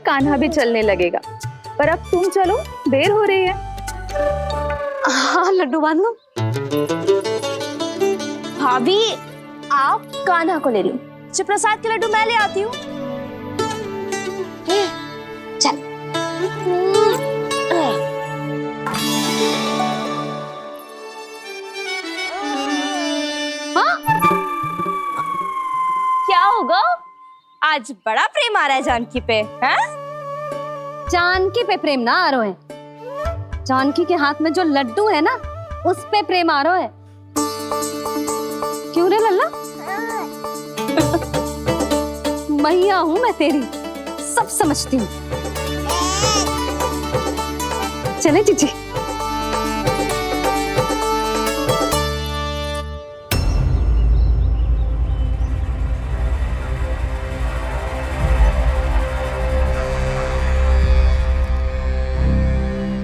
कान्हा भी चलने लगेगा। पर अब तुम चलो, देर हो रही है। हाँ लड्डू बांध लो। भाभी आप कान्हा को ले लो, प्रसाद के लड्डू मैं ले आती हूँ। चल। हाँ? क्या होगा? आज बड़ा प्रेम आ रहा है जानकी पे, हैं? जानकी पे प्रेम ना आ रहा है, जानकी के हाथ में जो लड्डू है ना उस पे प्रेम आ रहा है। क्यों रे लल्ला? मैया हूं मैं तेरी, सब समझती हूँ। चले जीजी।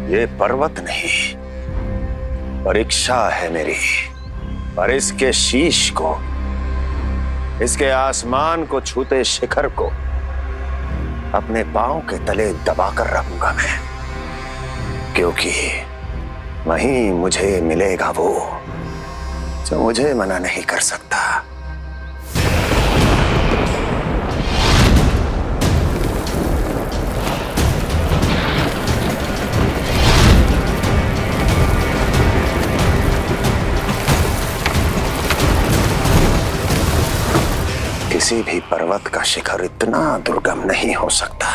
ये पर्वत नहीं, परीक्षा है मेरी। पर इसके शीश को, इसके आसमान को छूते शिखर को अपने पांव के तले दबाकर रखूंगा मैं, क्योंकि वहीं मुझे मिलेगा वो जो मुझे मना नहीं कर सकता। किसी भी पर्वत का शिखर इतना दुर्गम नहीं हो सकता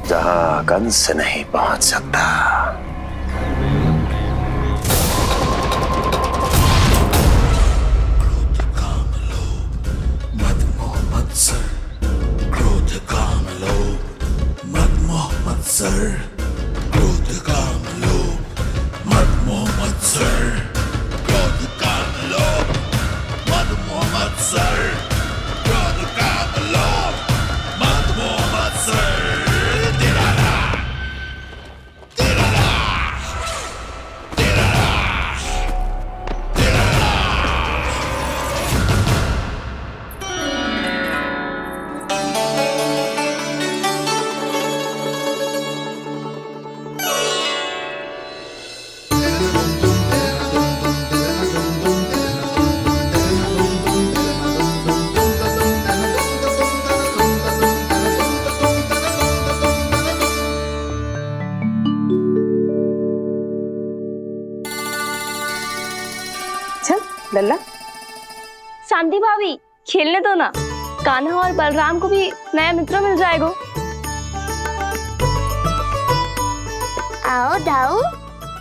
जहां कंस नहीं पहुंच सकता। क्रोध काम लोभ मद मोह मत्सर, क्रोध काम लोभ मद मोह मत्सर, क्रोध काम लोभ मद मोह मत्सर, क्रोध काम लोभ मद मोह मत्सर। चल लल्ला। शांति भाभी खेलने दो ना, कान्हा और बलराम को भी नया मित्र मिल जाएगा। आओ दाऊ,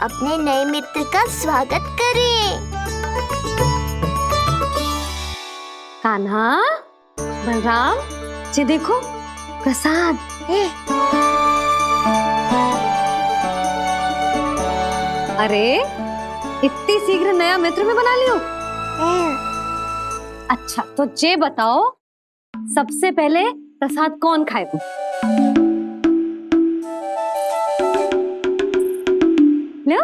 अपने नए मित्र का स्वागत करें। कान्हा, बलराम, ये देखो प्रसाद। अरे इतनी शीघ्र नया मित्र भी बना लियो? अच्छा तो ये बताओ, सबसे पहले प्रसाद कौन खाएगा? लो।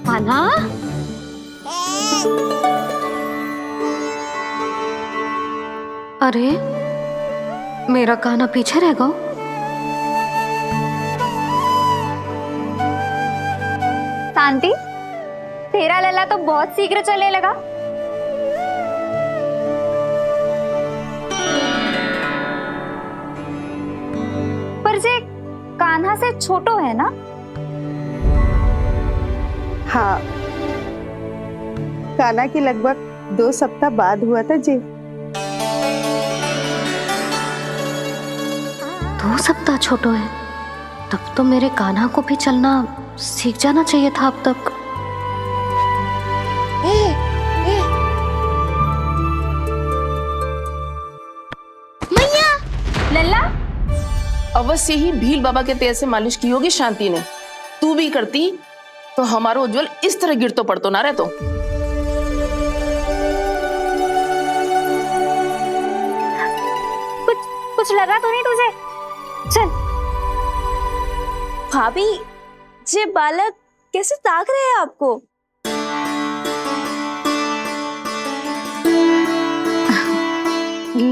कान्हा, अरे मेरा कान्हा पीछे रहेगा। शांति, तेरा लल्ला तो बहुत शीघ्र चलने लगा। पर जे कान्हा से छोटो है ना? हाँ, कान्हा की लगभग 2 सप्ताह बाद हुआ था जी। 2 सप्ताह छोटो है, तब तो मेरे कान्हा को भी चलना सीख जाना चाहिए था अब तक। मैया, लल्ला। अवश्य ही भील बाबा के तेल से मालिश की होगी शांति ने। तू भी करती तो हमारा उज्जवल इस तरह गिर तो पड़तो ना रहतो। कुछ लगा तो नहीं तुझे? चल। भाभी, ये बालक कैसे ताक रहे हैं आपको?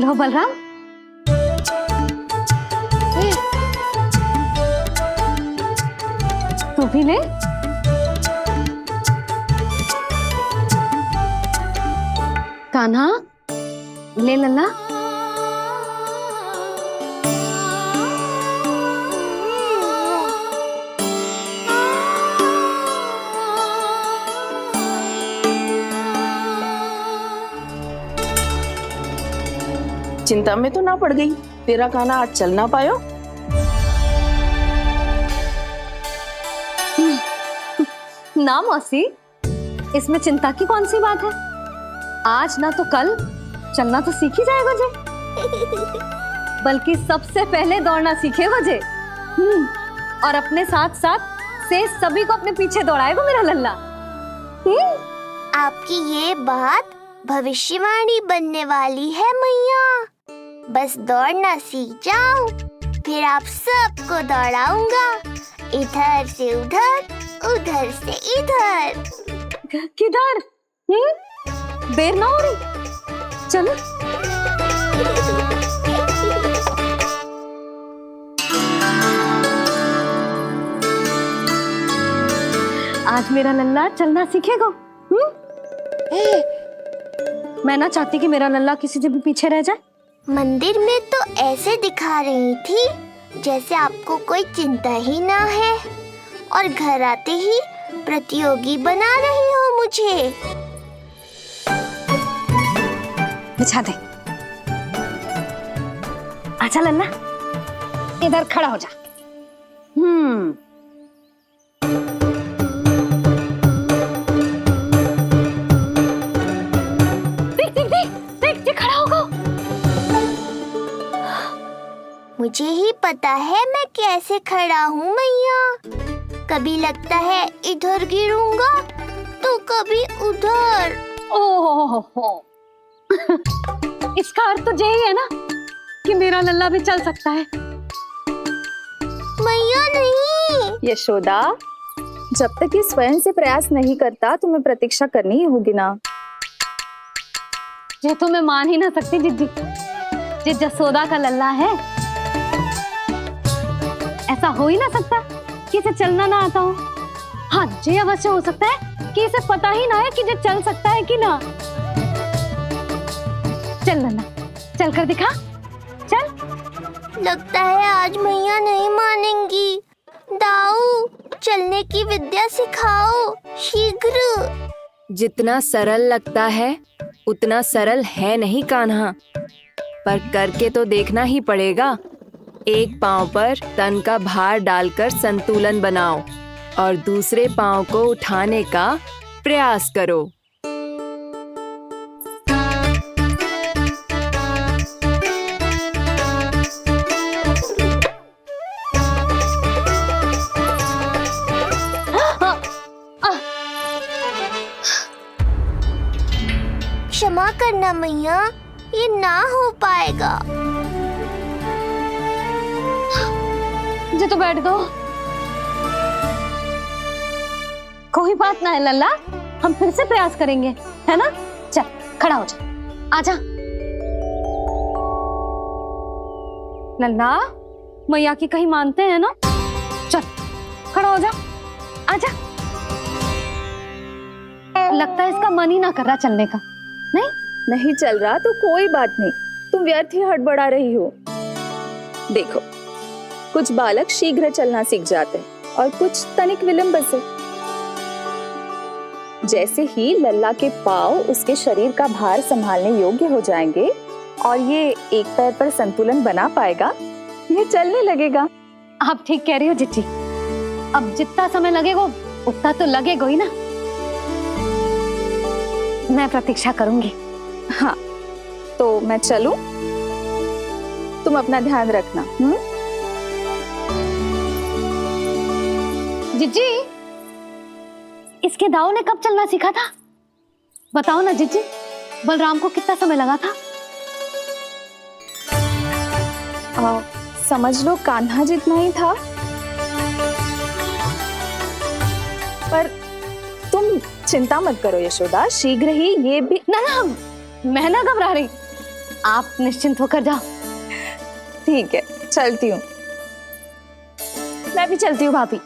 लो बलराम, तू भी ले। कान्हा, ले लल्ला। चिंता में तो ना पड़ गई, तेरा कान्हा आज चल ना पायो। ना मौसी, इसमें चिंता की कौन सी बात है? आज ना तो कल चलना तो सीख ही जाएगा जे। बल्कि सबसे पहले दौड़ना सीखेगा जे। और अपने साथ साथ से सभी को अपने पीछे दौड़ाएगा मेरा लल्ला। आपकी ये बात भविष्यवाणी बनने वाली है मैया। बस दौड़ना सीख जाओ, फिर आप सबको दौड़ाऊंगा, इधर से उधर, उधर से इधर। किधर? देर ना हो रही, चलो। आज मेरा लल्ला चलना सीखेगा। मैं ना चाहती कि मेरा लल्ला किसी से भी पीछे रह जाए। मंदिर में तो ऐसे दिखा रही थी जैसे आपको कोई चिंता ही ना है, और घर आते ही प्रतियोगी बना रही हो मुझे। बिछा दे। आजा लल्ला, इधर खड़ा हो जा। देख देख देख देख, ये खड़ा होगा। मुझे ही पता है मैं कैसे खड़ा हूँ मैया। कभी लगता है इधर गिरूंगा तो कभी उधर। ओह, इसका अर्थ तो यही है ना कि मेरा लल्ला भी चल सकता है। मैया नहीं। यशोदा, जब तक ये स्वयं से प्रयास नहीं करता तुम्हें प्रतीक्षा करनी ही होगी ना। ये तो मैं मान ही ना सकती जिद्दी, ये जसोदा का लल्ला है। ऐसा हो ही ना सकता कि इसे चलना ना आता हो। हाँ, ये अवश्य हो सकता है कि इसे पता ही ना है कि ये चल सकता है कि ना। चल लल्ला, चल कर दिखा, चल। लगता है आज मैया नहीं मानेंगी। दाऊ, चलने की विद्या सिखाओ शीघ्र। जितना सरल लगता है उतना सरल है नहीं कान्हा, पर करके तो देखना ही पड़ेगा। एक पांव पर तन का भार डालकर संतुलन बनाओ और दूसरे पांव को उठाने का प्रयास करो। क्षमा करना मैया, ये ना हो पाएगा। मुझे तो बैठ दो। कोई बात ना है लल्ला, हम फिर से प्रयास करेंगे, है ना? चल खड़ा हो जा, आजा। लल्ला, मैया की कहीं मानते हैं ना? चल खड़ा हो जा, आजा। लगता है इसका मन ही ना कर रहा चलने का। नहीं चल रहा तो कोई बात नहीं, तुम व्यर्थ ही हड़बड़ा रही हो। देखो, कुछ बालक शीघ्र चलना सीख जाते हैं और कुछ तनिक विलंब से। जैसे ही लल्ला के पांव उसके शरीर का भार संभालने योग्य हो जाएंगे और ये एक पैर पर संतुलन बना पाएगा, ये चलने लगेगा। आप ठीक कह रही हो जिज्जी। अब जितना समय लगेगा उतना तो लगेगा ही ना। मैं प्रतीक्षा करूंगी। हाँ, तो मैं चलूं? तुम अपना ध्यान रखना। जिज्जी, इसके दाऊ ने कब चलना सीखा था? बताओ ना जिज्जी, बलराम को कितना समय लगा था? समझ लो कान्हा जितना ही था। पर तुम चिंता मत करो यशोदा, शीघ्र ही ये भी। ना ना, मैं ना घबरा रही, आप निश्चिंत होकर जाओ। ठीक है, चलती हूँ। मैं भी चलती हूँ भाभी,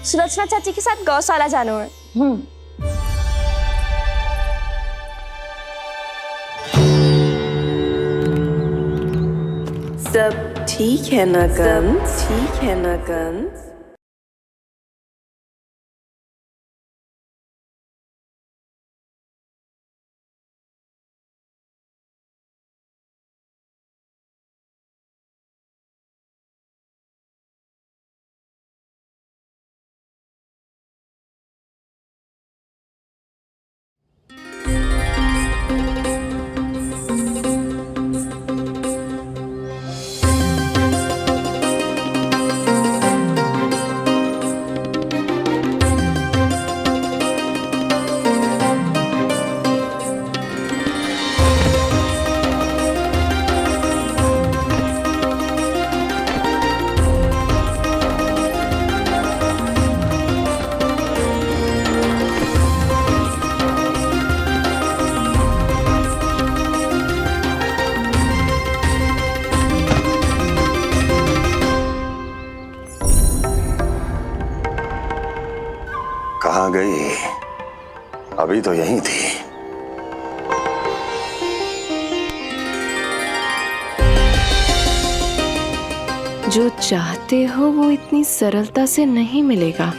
सुलोचना चाची के साथ गौशाला जाना है। सब ठीक है ना कंस? ठीक है ना कंस? कहाँ गई? अभी तो यहीं थी। जो चाहते हो वो इतनी सरलता से नहीं मिलेगा।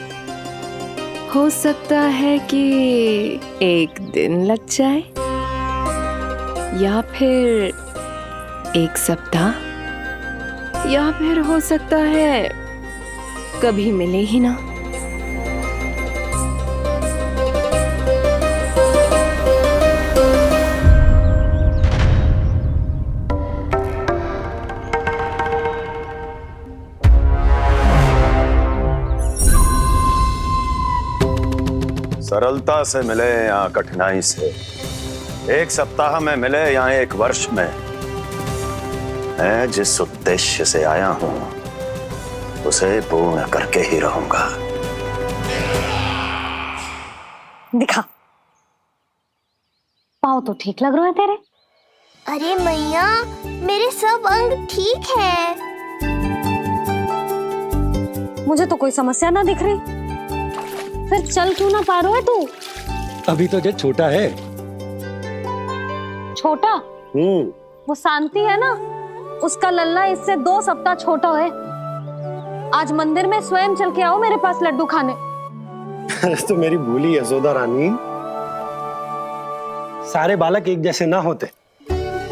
हो सकता है कि एक दिन लग जाए या फिर एक सप्ताह, या फिर हो सकता है कभी मिले ही ना। सरलता से मिले या कठिनाई से, एक सप्ताह में मिले या एक वर्ष में, मैं जिस उद्देश्य से आया हूं उसे पूर्ण करके ही रहूंगा। दिखा, पाँव तो ठीक लग रहे हैं तेरे। अरे मैया, मेरे सब अंग ठीक है। मुझे तो कोई समस्या ना दिख रही, फिर चल क्यों ना पा रहा है तू? अभी तो जब छोटा है। छोटा? वो शांति है ना, उसका लल्ला इससे 2 सप्ताह छोटा है। आज मंदिर में स्वयं चल के आओ मेरे पास लड्डू खाने। तो मेरी भूली यशोदा रानी, सारे बालक एक जैसे ना होते,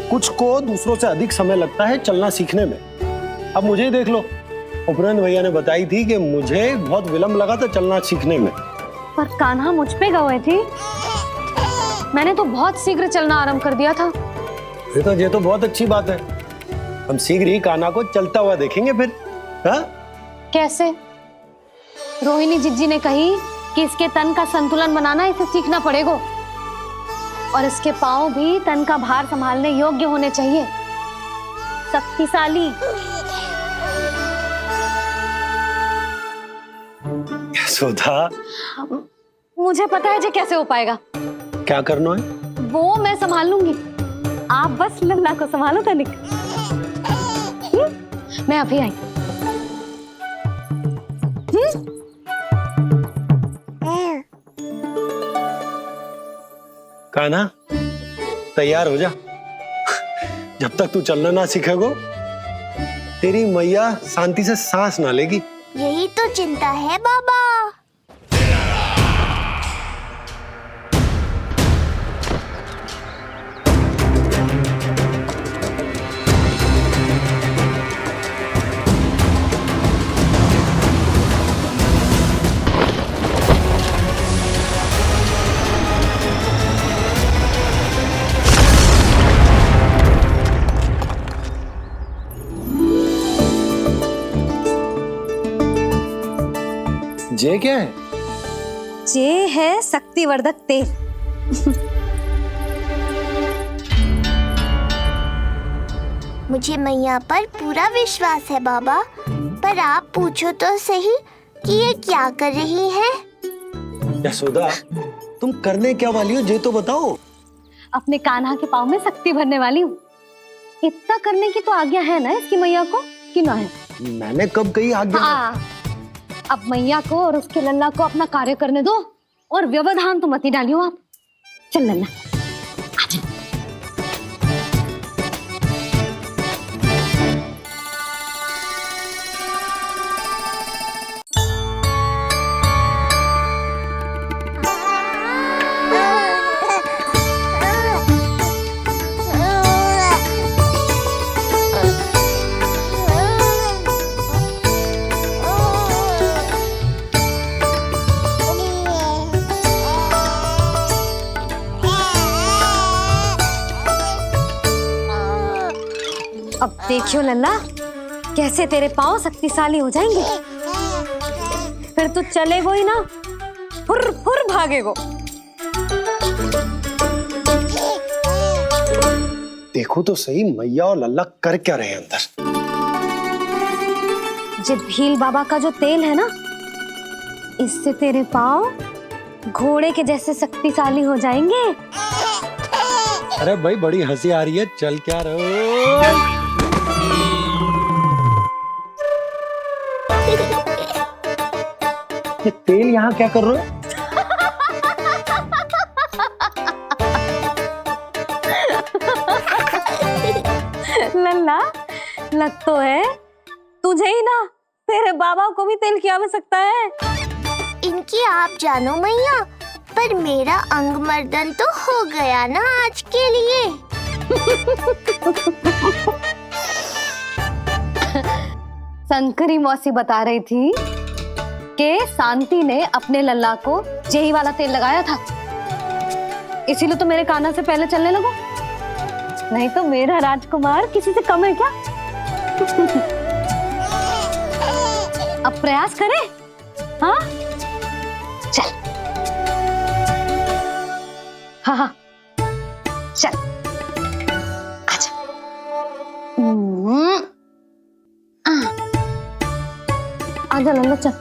कुछ को दूसरों से अधिक समय लगता है चलना सीखने में। अब मुझे ही देख लो, उपरांत भैया ने बताई थी कि मुझे बहुत विलंब लगा था चलना सीखने में। पर कान्हा मुझ पे गए थी, मैंने तो बहुत शीघ्र चलना आरंभ कर दिया था। ये तो बहुत अच्छी बात है, हम शीघ्र ही कान्हा को चलता हुआ देखेंगे फिर। हाँ? कैसे? रोहिणी जिज्जी ने कही कि इसके तन का संतुलन बनाना इसे सीखना पड़ेगा, और इसके पांव भी तन का भार संभालने योग्य होने चाहिए, शक्तिशाली। यशोदा, मुझे पता है जी कैसे हो पाएगा। क्या करना है? वो मैं संभाल लूंगी, आप बस लल्ला को संभालो तनिक। मैं अभी आई। कान्हा, तैयार हो जा। जब तक तू चलना ना सीखेगो, तेरी मैया शांति से सांस ना लेगी। यही तो चिंता है बाबा। जे क्या है? जे है शक्तिवर्धक तेल। मुझे मैया पर पूरा विश्वास है बाबा, पर आप पूछो तो सही कि ये क्या कर रही है। यशोदा, तुम करने क्या वाली हो ये तो बताओ। अपने कान्हा के पाँव में शक्ति भरने वाली हूँ। इतना करने की तो आज्ञा है ना इसकी मैया को, कि ना है? मैंने कब कही आज्ञा? अब मैया को और उसके लल्ला को अपना कार्य करने दो और व्यवधान तो मत ही डालियो आप। चल लल्ला, आजा। अब देखियो लल्ला, कैसे तेरे पाँव शक्तिशाली हो जाएंगे। फिर तू चलेगो ही ना, फुर फुर भागेगो। देखो तो सही मैया और लल्ला कर क्या रहे हैं अंदर। ये भील बाबा का जो तेल है ना, इससे तेरे पाँव घोड़े के जैसे शक्तिशाली हो जाएंगे। अरे भाई बड़ी हंसी आ रही है, चल क्या रहो। ये तेल यहाँ क्या कर रहे हो? लल्ला, लग तो है तुझे ही ना, तेरे बाबा को भी तेल की आवश्यकता है। इनकी आप जानो मैया, पर मेरा अंग मर्दन तो हो गया ना आज के लिए। शंकरी मौसी बता रही थी कि शांति ने अपने लल्ला को यही वाला तेल लगाया था, इसीलिए तो मेरे कान्हा से पहले चलने लगो। नहीं तो मेरा राजकुमार किसी से कम है क्या? अब प्रयास करे। हाँ चल, हाँ हाँ चल, आजा। आजा लल्ला, चल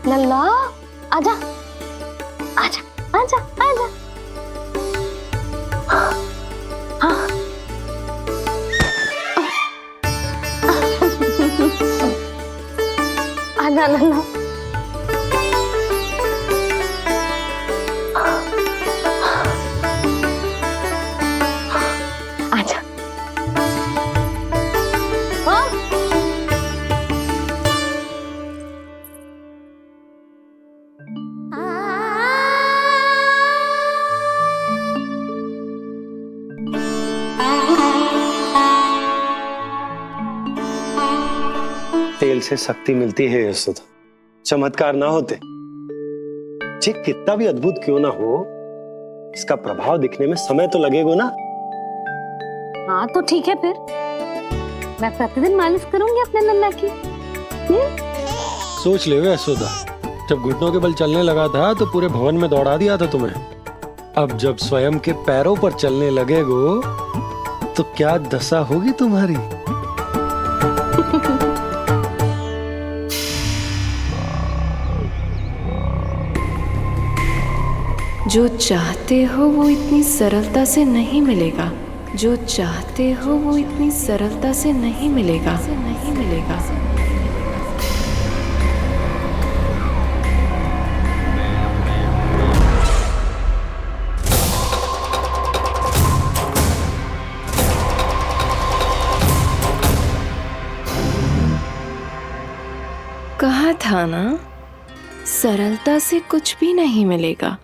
लल्ला, आजा आजा आजा आजा। हाँ आजा लल्ला। आजा। हाँ तेल से शक्ति मिलती है यशोदा, चमत्कार ना होते, ये कितना भी अद्भुत क्यों ना हो, इसका प्रभाव दिखने में समय तो लगेगा ना। हाँ तो ठीक है, फिर मैं प्रतिदिन मालिश करूंगी अपने लल्ला की। सोच ले यशोदा, जब घुटनों के बल चलने लगा था तो पूरे भवन में दौड़ा दिया था तुम्हें। अब जब स्वयं के पैरों पर चलने लगेगो तो क्या दशा होगी तुम्हारी। जो चाहते हो वो इतनी सरलता से नहीं मिलेगा, जो चाहते हो वो इतनी सरलता से नहीं मिलेगा, नहीं मिलेगा। कहा था ना, सरलता से कुछ भी नहीं मिलेगा।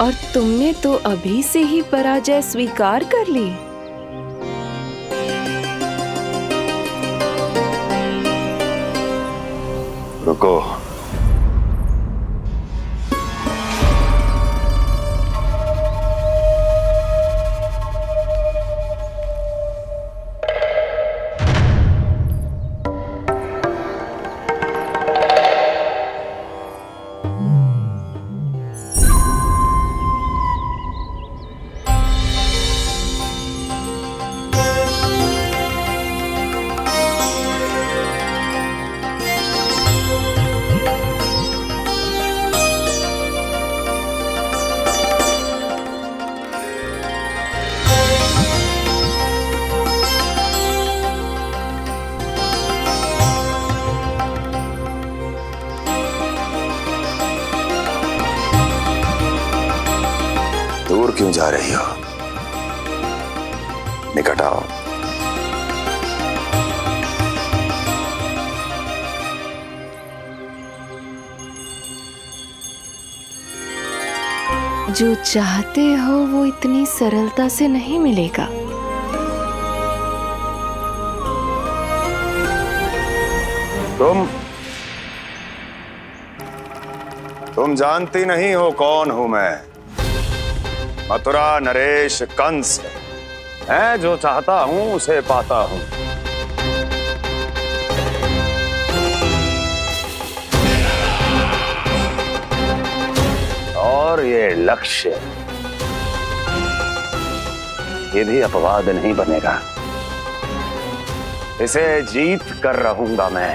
और तुमने तो अभी से ही पराजय स्वीकार कर ली। रुको, जा रही हो? निकट आओ। जो चाहते हो वो इतनी सरलता से नहीं मिलेगा। तुम जानती नहीं हो कौन हूं मैं। मथुरा नरेश कंस है, जो चाहता हूं उसे पाता हूं। और ये लक्ष्य, ये भी अपवाद नहीं बनेगा। इसे जीत कर रहूंगा मैं।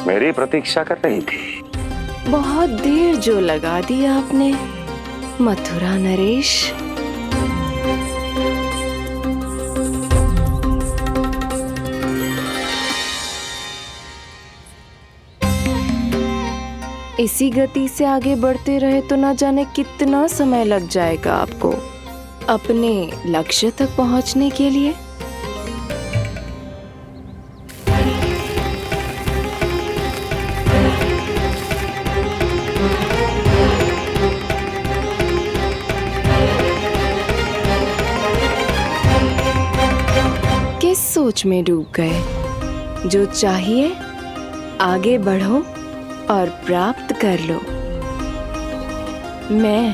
मेरी प्रतीक्षा कर रही थी। बहुत देर जो लगा दी आपने मथुरा नरेश। इसी गति से आगे बढ़ते रहे तो ना जाने कितना समय लग जाएगा आपको अपने लक्ष्य तक पहुंचने के लिए। किस सोच में डूब गए? जो चाहिए आगे बढ़ो और प्राप्त कर लो। मैं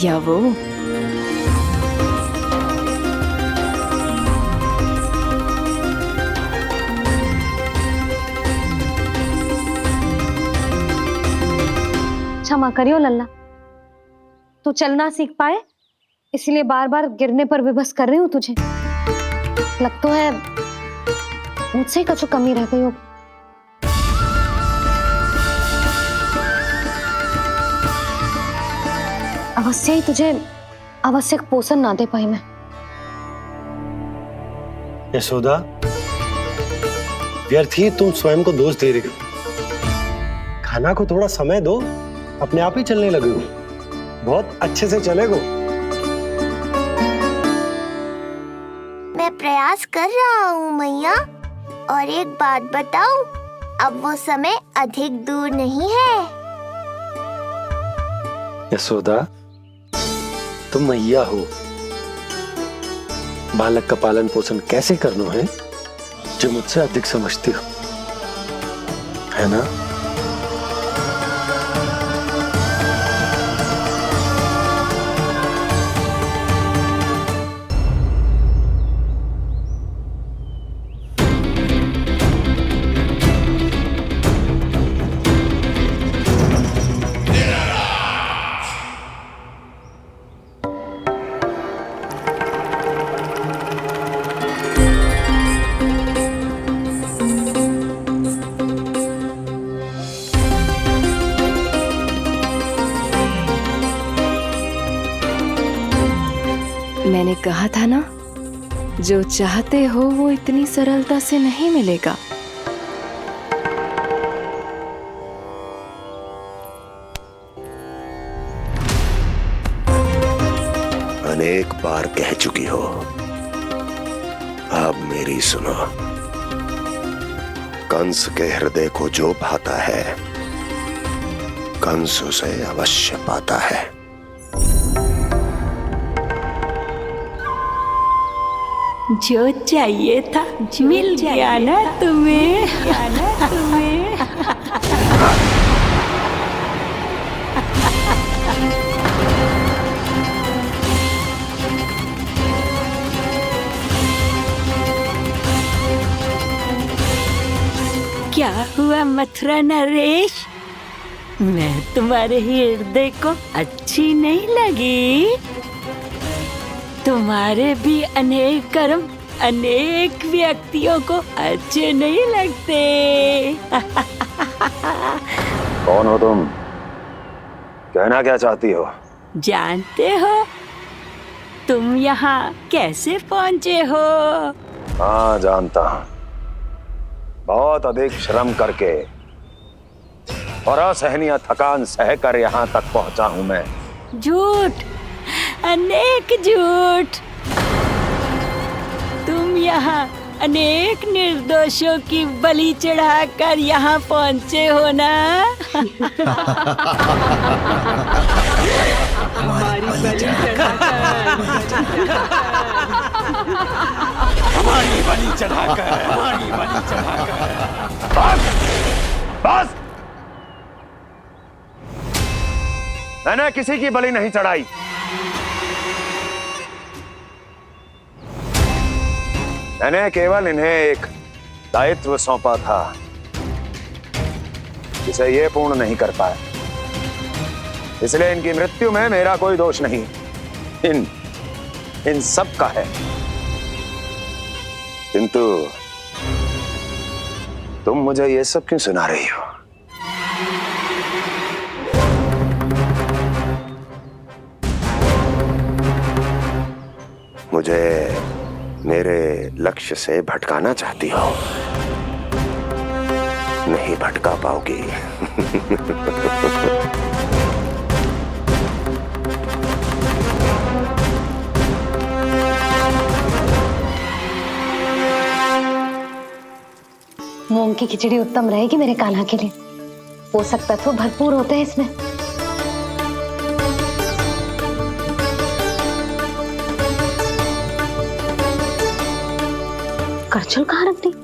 या वो? क्षमा करियो लल्ला, तू चलना सीख पाए इसलिए बार बार गिरने पर विवश कर रही हूँ तुझे। लगता है मुझसे कुछ कमी रह गई हो। अवश्य ही तुझे आवश्यक पोषण ना दे पाई मैं। यशोदा, व्यर्थ ही तुम स्वयं को दोष दे रही हो। खाना को थोड़ा समय दो, अपने आप ही चलने लगे हो। बहुत अच्छे से चलेगो। मैं प्रयास कर रहा हूँ मैया। और एक बात बताऊं, अब वो समय अधिक दूर नहीं है। यशोदा, तुम मैया हो। बालक का पालन पोषण कैसे करना है जो मुझसे अधिक समझती हो, है ना? मैंने कहा था ना, जो चाहते हो वो इतनी सरलता से नहीं मिलेगा। अनेक बार कह चुकी हो, अब मेरी सुनो। कंस के हृदय को जो भाता है, कंस उसे अवश्य पाता है। जो चाहिए था मिल गया ना तुम्हें। क्या हुआ मथुरा नरेश, मैं तुम्हारे हृदय को अच्छी नहीं लगी? तुम्हारे भी अनेक कर्म अनेक व्यक्तियों को अच्छे नहीं लगते। कौन हो तुम? कहना क्या चाहती हो? जानते हो तुम यहाँ कैसे पहुँचे हो? हाँ जानता हूँ। बहुत अधिक श्रम करके और असहनीय थकान सहकर यहाँ तक पहुँचा हूँ मैं। झूठ, अनेक झूठ। तुम यहाँ अनेक निर्दोषों की बलि चढ़ाकर यहाँ पहुँचे हो ना? हमारी बलि चढ़ाकर बस! मैंने किसी की बलि नहीं चढ़ाई। मैंने केवल इन्हें एक दायित्व सौंपा था जिसे ये पूर्ण नहीं कर पाए, इसलिए इनकी मृत्यु में मेरा कोई दोष नहीं, इन सब का है। किंतु तुम मुझे ये सब क्यों सुना रही हो? मुझे मेरे लक्ष्य से भटकाना चाहती हो? नहीं भटका पाओगी। मूंग की खिचड़ी उत्तम रहेगी मेरे कान्हा के लिए। पोषक तत्व भरपूर होते हैं इसमें। करछुल कहाँ रख दी?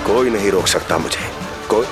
कोई नहीं रोक सकता मुझे, कोई।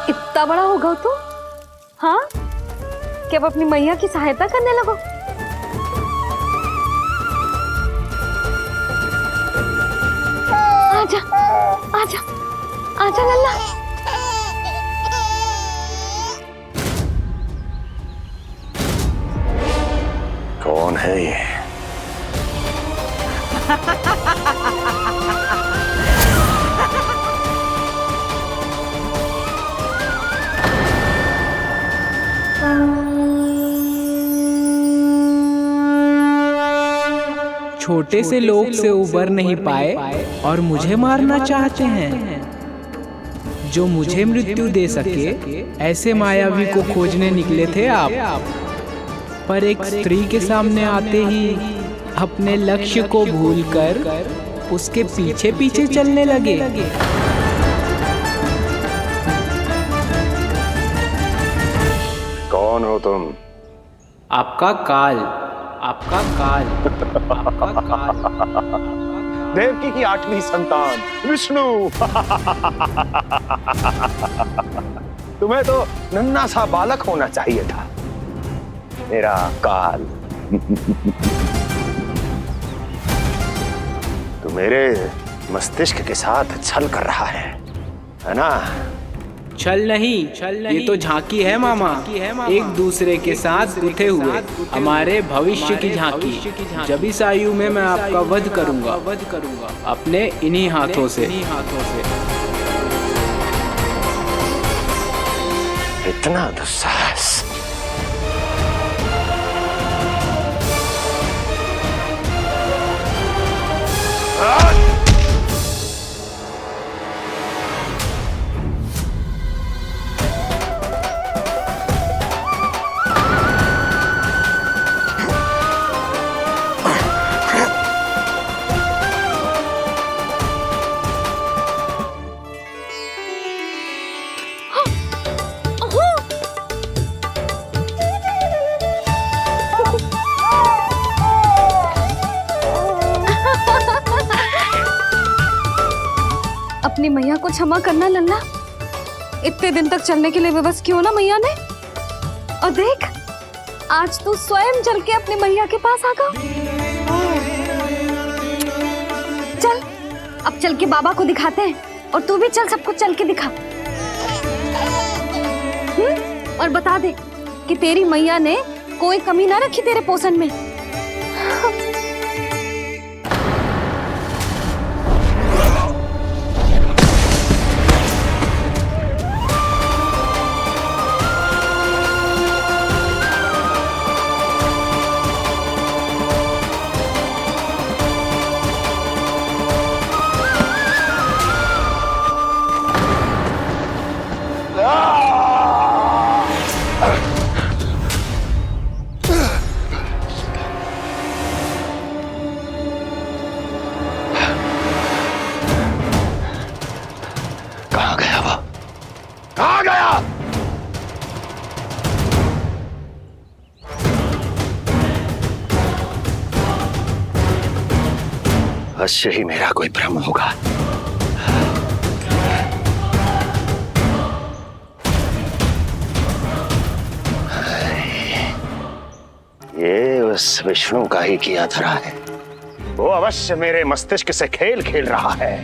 इतना बड़ा हो गया तो? हाँ, क्या अब अपनी मैया की सहायता करने लगो? आजा, आजा, आजा लल्ला। कौन है ये? छोटे से लोग से उबर नहीं पाए और मुझे मारना चाहते हैं। जो मुझे मृत्यु दे सके ऐसे मायावी को खोजने निकले थे आप, पर एक स्त्री के सामने आते ही अपने लक्ष्य को भूलकर उसके पीछे पीछे चलने लगे। कौन हो तुम? आपका काल, आपका काल, आपका काल। देवकी की 8वीं संतान विष्णु। तुम्हें तो नन्हा सा बालक होना चाहिए था, मेरा काल। तू मेरे मस्तिष्क के साथ छल कर रहा है ना? छल नहीं, ये तो झांकी है मामा। एक दूसरे के साथ गुथे हुए हमारे भविष्य की झांकी। जब इस आयु में मैं आपका वध करूंगा अपने इन्हीं हाथों से। इतना दुस्साहस! अपनी मैया को क्षमा करना लल्ला। इतने दिन तक चलने के लिए विवश क्यों ना मैया ने। और देख, आज तू स्वयं चल के अपनी मैया के पास आ गया। चल, अब चल के बाबा को दिखाते हैं। और तू भी चल, सबको चल के दिखा। और बता दे कि तेरी मैया ने कोई कमी ना रखी तेरे पोषण में। अवश्य ही मेरा कोई भ्रम होगा। ये उस विष्णु का ही किया धरा है। वो अवश्य मेरे मस्तिष्क से खेल खेल रहा है।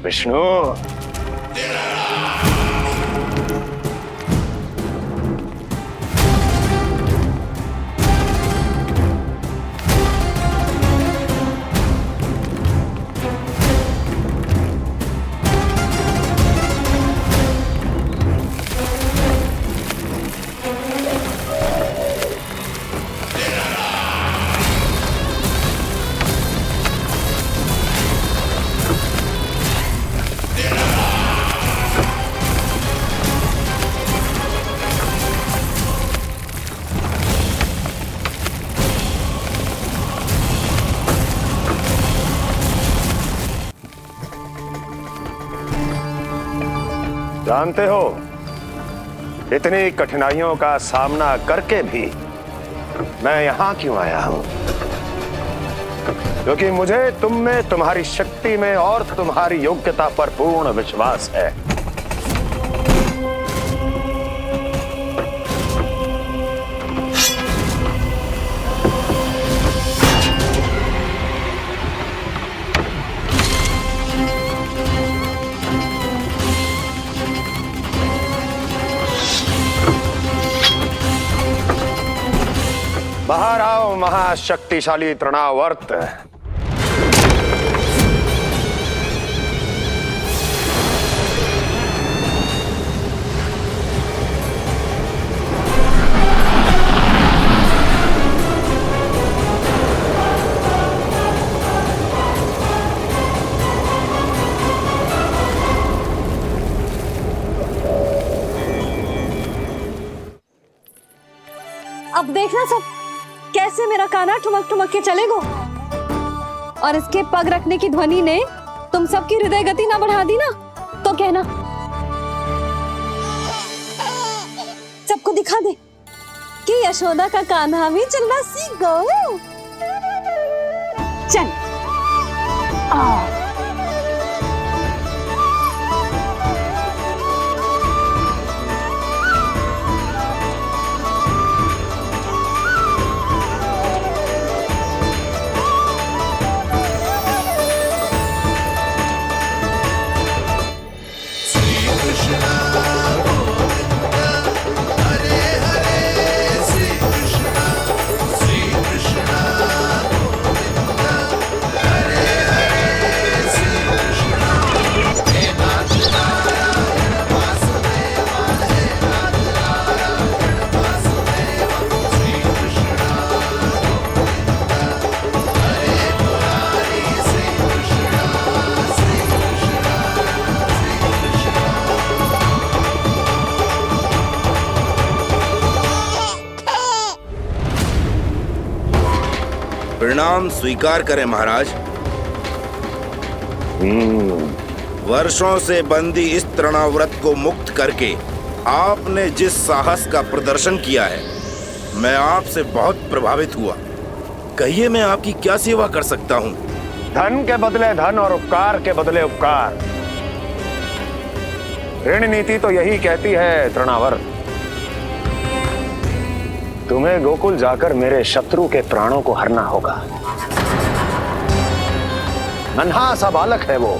विष्णु, जानते हो, इतनी कठिनाइयों का सामना करके भी मैं यहां क्यों आया हूं? क्योंकि मुझे तुम में, तुम्हारी शक्ति में और तुम्हारी योग्यता पर पूर्ण विश्वास है। बाहर आओ महाशक्तिशाली तृणावर्त। अब देखना सब कैसे मेरा कान्हा ठुमक ठुमक के चलेगो। और इसके पग रखने की ध्वनि ने तुम सबकी हृदय गति ना बढ़ा दी ना तो कहना। सबको दिखा दे कि यशोदा का कान्हा भी चलना सीख गो। चल प्रणाम स्वीकार करें महाराज। वर्षों से बंदी इस तृणाव्रत को मुक्त करके आपने जिस साहस का प्रदर्शन किया है, मैं आपसे बहुत प्रभावित हुआ। कहिए मैं आपकी क्या सेवा कर सकता हूँ? धन के बदले धन और उपकार के बदले उपकार, ऋण नीति तो यही कहती है तृणावर। तुम्हें गोकुल जाकर मेरे शत्रु के प्राणों को हरना होगा। नन्हा सा बालक है वो,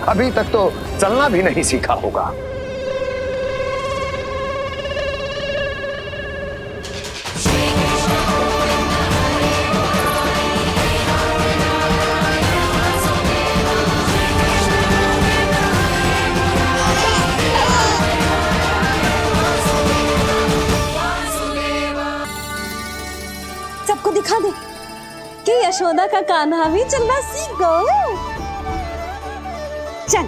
अभी तक तो चलना भी नहीं सीखा होगा। सबको दिखा दे कि यशोदा का कान्हा भी चलना सीख गो। चल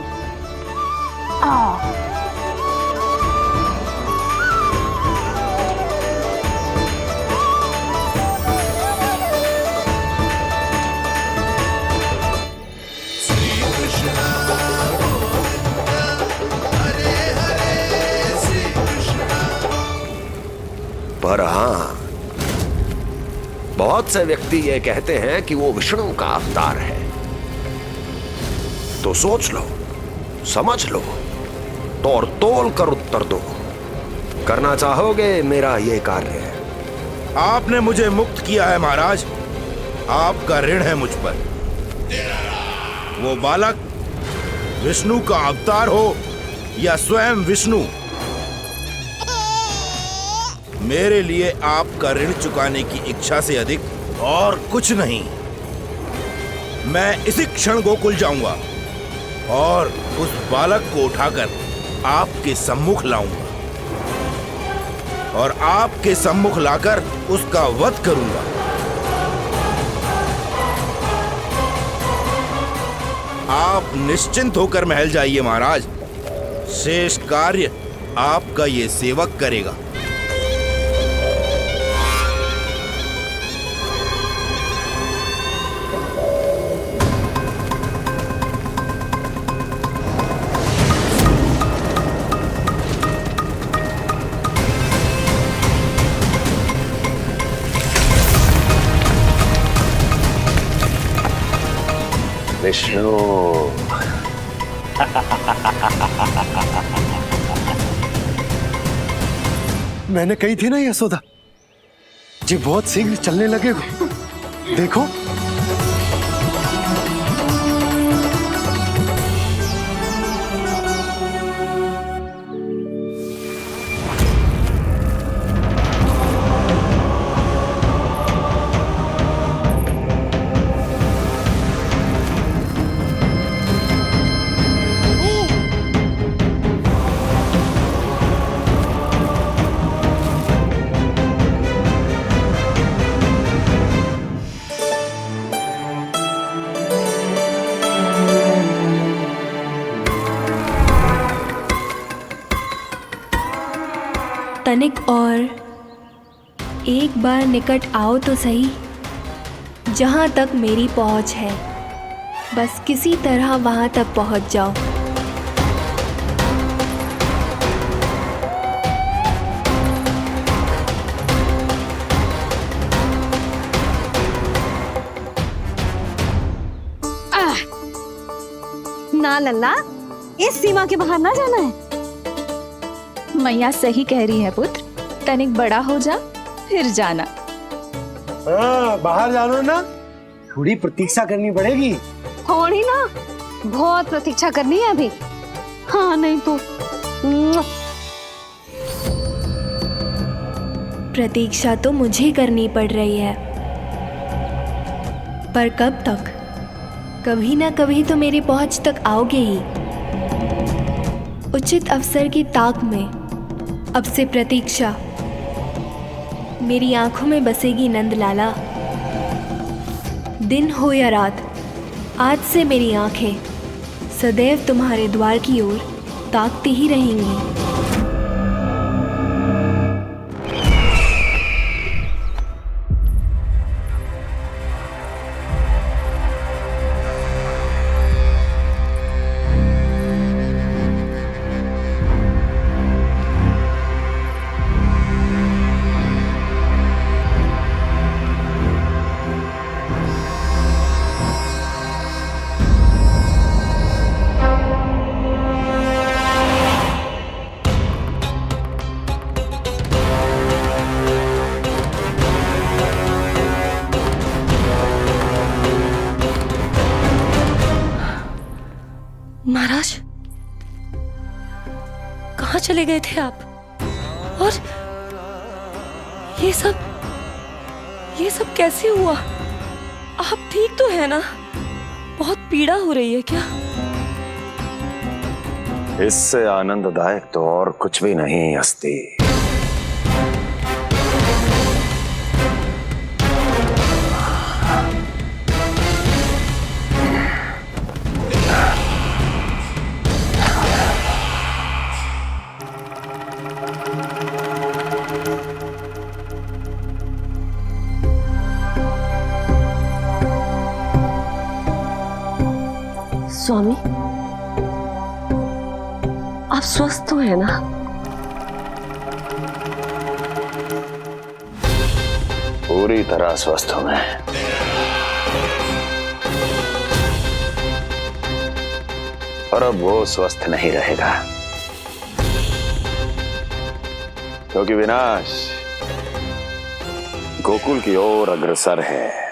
पर हाँ, बहुत से व्यक्ति ये कहते हैं कि वो विष्णु का अवतार है। तो सोच लो, समझ लो, तोड़ तोल कर उत्तर दो। करना चाहोगे मेरा ये कार्य? आपने मुझे मुक्त किया है महाराज, आपका ऋण है मुझ पर। वो बालक विष्णु का अवतार हो या स्वयं विष्णु, मेरे लिए आपका ऋण चुकाने की इच्छा से अधिक और कुछ नहीं। मैं इसी क्षण गोकुल जाऊंगा और उस बालक को उठाकर आपके सम्मुख लाऊंगा और आपके सम्मुख लाकर उसका वध करूंगा। आप निश्चिंत होकर महल जाइए महाराज, शेष कार्य आपका ये सेवक करेगा। विष्णु मैंने कही थी ना यशोदा जी, बहुत शीघ्र चलने लगेगा। देखो तनिक और एक बार निकट आओ तो सही, जहाँ तक मेरी पहुँच है, बस किसी तरह वहाँ तक पहुँच जाओ। ना लल्ला, इस सीमा के बाहर ना जाना है। मैया सही कह रही है पुत्र, तनिक बड़ा हो जा फिर जाना। हाँ, बाहर जाना ना, थोड़ी प्रतीक्षा करनी पड़ेगी। थोड़ी ना, बहुत प्रतीक्षा करनी है अभी। हाँ नहीं तो प्रतीक्षा तो मुझे करनी पड़ रही है, पर कब तक? कभी ना कभी तो मेरी पहुंच तक आओगे ही। उचित अवसर की ताक में अब से प्रतीक्षा। मेरी आंखों में बसेगी नंदलाला। दिन हो या रात, आज से मेरी आंखें सदैव तुम्हारे द्वार की ओर ताकती ही रहेंगी। महाराज, कहाँ चले गए थे आप? और ये सब कैसे हुआ? आप ठीक तो है ना? बहुत पीड़ा हो रही है क्या? इससे आनंददायक तो और कुछ भी नहीं हस्ती। स्वामी, आप स्वस्थ तो है ना? पूरी तरह स्वस्थ हूं मैं। और अब वो स्वस्थ नहीं रहेगा, क्योंकि विनाश गोकुल की ओर अग्रसर है।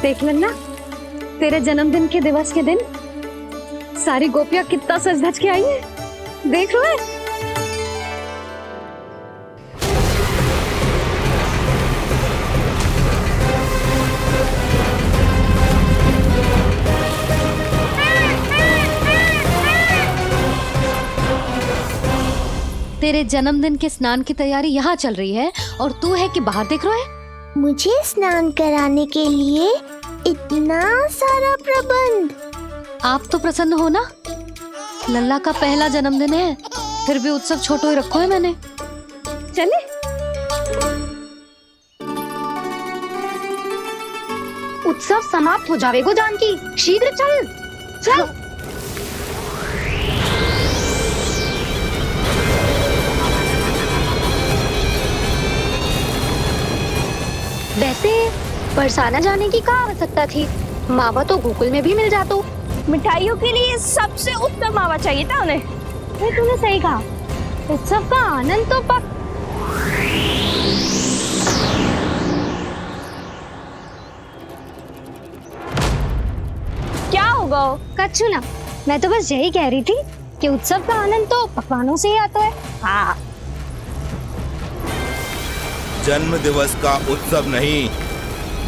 देख लेना, तेरे जन्मदिन के दिवस के दिन सारी गोपियां कितना सज धज के आई है। देख लो है। तेरे जन्मदिन के स्नान की तैयारी यहाँ चल रही है और तू है कि बाहर देख रहा है। मुझे स्नान कराने के लिए इतना सारा प्रबंध। आप तो प्रसन्न हो ना? लल्ला का पहला जन्मदिन है, फिर भी उत्सव छोटो ही रखो है मैंने। चले? उत्सव समाप्त हो जाएगा जानकी, शीघ्र चल चल। वैसे बरसाना जाने की क्या आवश्यकता थी? मावा तो गोकुल में भी मिल जातो। मिठाइयों के लिए सबसे उत्तम मावा चाहिए था उन्हें। तूने सही कहा, उत्सव का आनंद तो पक। क्या होगा? कच्छु ना, मैं तो बस यही कह रही थी कि उत्सव का आनंद तो पकवानों से ही आता है। हाँ, जन्म दिवस का उत्सव नहीं,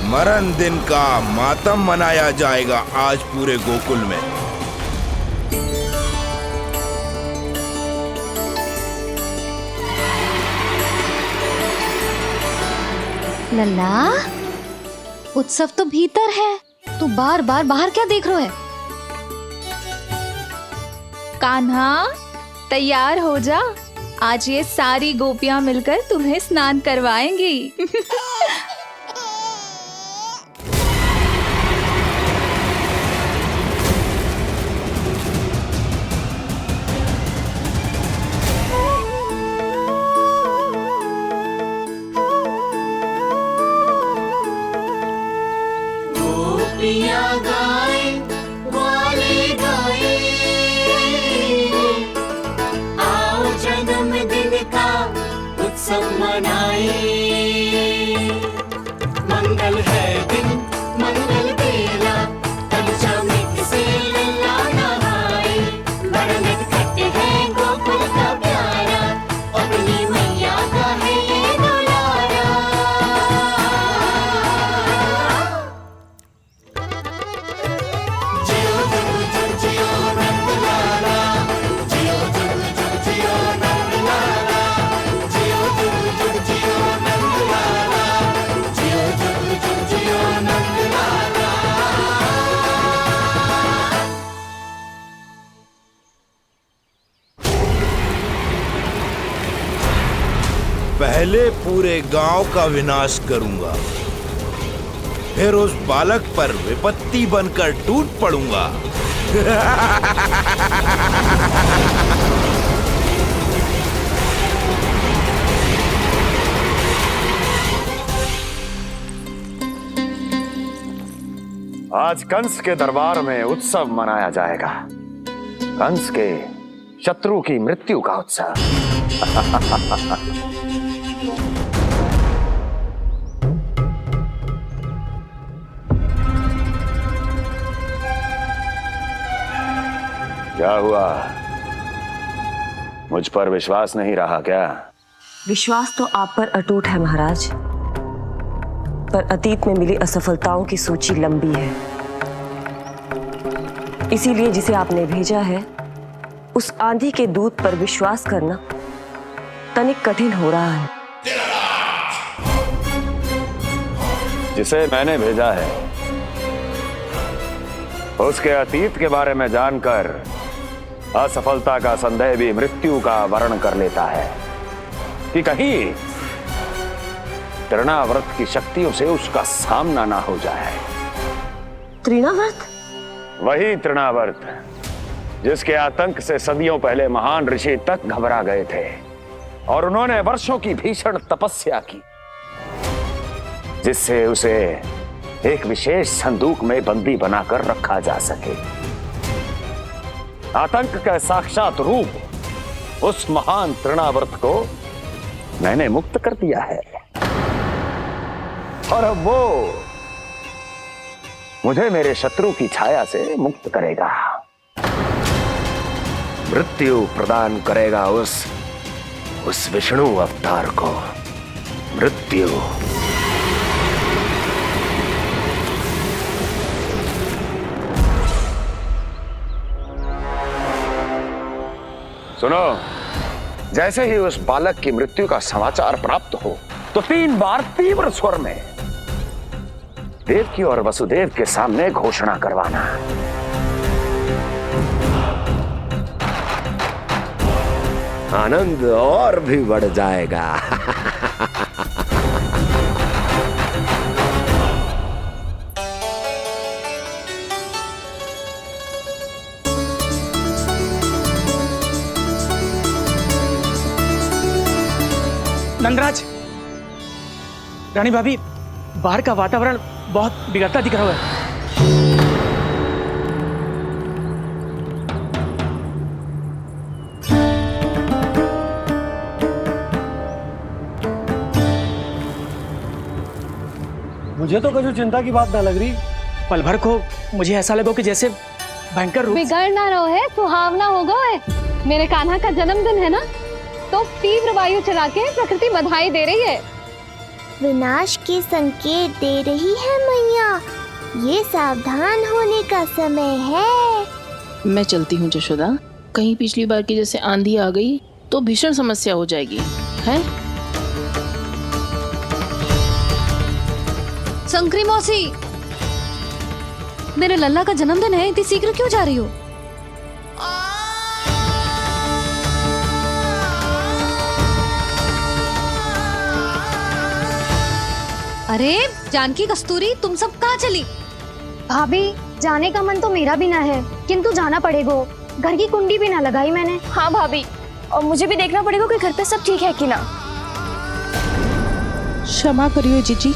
मरण दिन का मातम मनाया जाएगा आज पूरे गोकुल में। लल्ला, उत्सव तो भीतर है, तू बार बार बाहर क्या देख रहे है? कान्हा, तैयार हो जा, आज ये सारी गोपियां मिलकर तुम्हें स्नान करवाएंगी। मंगल है दिन, मंगल बेला, तब शामिक से लल्ला नहाए। बड़ा नटखट है गोकुल का प्यारा, अपनी मैया का है ये दुलारा। जियो जुग जुग जियो नंद लाला, जियो जुग जुग जियो नंद लाला, जियो जुग जुग जियो नंद लाला, जियो जुग जुग जियो नंद लाला। पहले पूरे गांव का विनाश करूंगा, फिर उस बालक पर विपत्ति बनकर टूट पड़ूंगा। आज कंस के दरबार में उत्सव मनाया जाएगा, कंस के शत्रु की मृत्यु का उत्सव। क्या हुआ, मुझ पर विश्वास नहीं रहा क्या? विश्वास तो आप पर अटूट है महाराज, पर अतीत में मिली असफलताओं की सूची लंबी है। इसीलिए जिसे आपने भेजा है उस आंधी के दूत पर विश्वास करना तनिक कठिन हो रहा है। जिसे मैंने भेजा है उसके अतीत के बारे में जानकर असफलता का संदेह भी मृत्यु का वर्ण कर लेता है कि कहीं तृणाव्रत की शक्तियों से उसका सामना ना हो जाए। तृणाव्रत? वही तृणाव्रत जिसके आतंक से सदियों पहले महान ऋषि तक घबरा गए थे और उन्होंने वर्षों की भीषण तपस्या की, जिससे उसे एक विशेष संदूक में बंदी बनाकर रखा जा सके। आतंक का साक्षात रूप उस महान तृणाव्रत को मैंने मुक्त कर दिया है और अब वो मुझे मेरे शत्रु की छाया से मुक्त करेगा, मृत्यु प्रदान करेगा उस विष्णु अवतार को मृत्यु। सुनो, जैसे ही उस बालक की मृत्यु का समाचार प्राप्त हो तो 3 बार तीव्र स्वर में देवकी और वसुदेव के सामने घोषणा करवाना। आनंद और भी बढ़ जाएगा। नंदराज, रानी भाभी, बाहर का वातावरण बहुत बिगड़ता दिख रहा है। मुझे तो कुछ चिंता की बात ना लग रही। पल भर को मुझे ऐसा लगा कि जैसे भयंकर रूप बिगड़ ना रहो है, सुहावना होगा है। मेरे कान्हा का जन्मदिन है ना, तो तीव्र वायु चला के प्रकृति बधाई दे रही है। विनाश के संकेत दे रही है मैया, ये सावधान होने का समय है। मैं चलती हूँ जशोदा, कहीं पिछली बार की जैसे आंधी आ गई तो भीषण समस्या हो जाएगी, है? शंकरी मौसी, मेरे लल्ला का जन्मदिन है, इतनी शीघ्र क्यों जा रही हो? अरे जानकी, कस्तूरी, तुम सब कहाँ चली? भाभी, जाने का मन तो मेरा भी ना है, किंतु जाना पड़ेगा। घर की कुंडी भी ना लगाई मैंने। हाँ भाभी, और मुझे भी देखना पड़ेगा कि घर पे सब ठीक है कि ना। क्षमा करिए जीजी,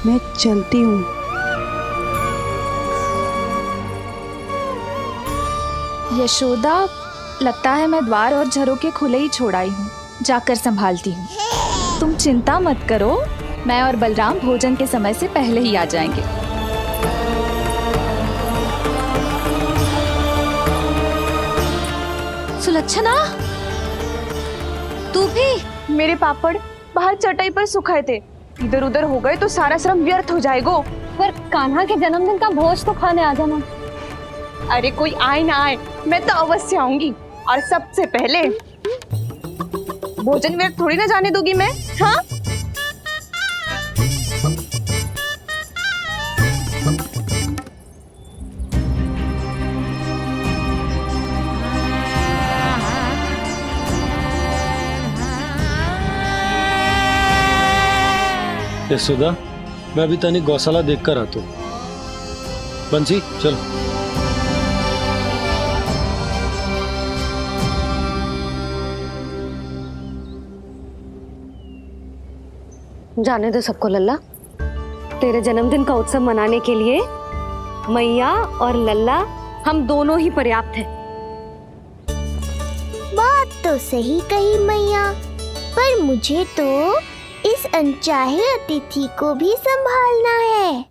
मैं चलती हूँ। यशोदा, लगता है मैं द्वार और झरोके खुले ही छोड़ आई हूँ, जाकर संभालती हूँ। तुम चिंता मत करो, मैं और बलराम भोजन के समय से पहले ही आ जाएंगे। सुलक्षणा, तू भी? मेरे पापड़ बाहर चटाई पर सुखाए थे, इधर उधर हो गए तो सारा श्रम व्यर्थ हो जाएगा। पर कान्हा के जन्मदिन का भोज तो खाने आ जाना। अरे कोई आए ना आए, मैं तो अवश्य आऊंगी, और सबसे पहले भोजन व्यर्थ थोड़ी ना जाने दूंगी मैं। हाँ, यशोदा, मैं अभी तनिक गौशाला देख कर आता हूँ। बंसी, चलो। जाने दो सबको लल्ला, तेरे जन्मदिन का उत्सव मनाने के लिए मैया और लल्ला हम दोनों ही पर्याप्त हैं। बात तो सही कही मैया, पर मुझे तो इस अनचाहे अतिथि को भी संभालना है।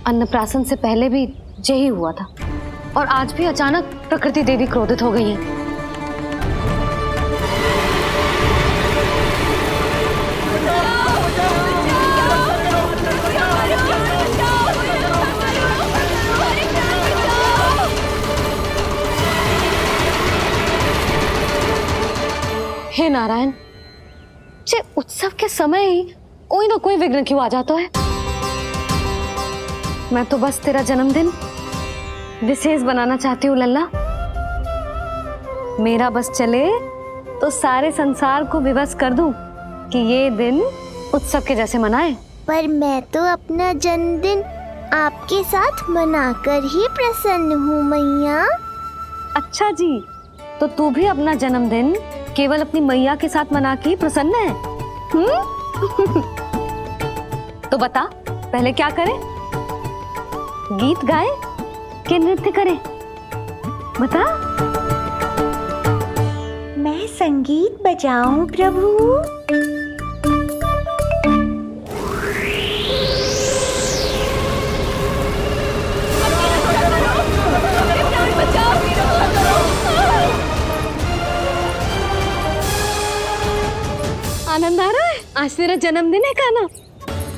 अन्नप्राशन से पहले भी यही हुआ था, और आज भी अचानक प्रकृति देवी क्रोधित हो गई है। हे नारायण, जे उत्सव के समय ही कोई ना कोई विघ्न क्यों आ जाता है। मैं तो बस तेरा जन्मदिन विशेष बनाना चाहती हूँ लल्ला। मेरा बस चले तो सारे संसार को विवश कर दूं कि ये दिन उत्सव के जैसे मनाए। पर मैं तो अपना जन्मदिन आपके साथ मनाकर ही प्रसन्न हूँ मैया। अच्छा जी, तो तू भी अपना जन्मदिन केवल अपनी मैया के साथ मना के ही प्रसन्न है? तो बता, पहले क्या करें? गीत गाए कि नृत्य करें? बता। मैं संगीत बजाऊं प्रभु? आनंद आ रहा है? आज तेरा जन्मदिन है कान्हा,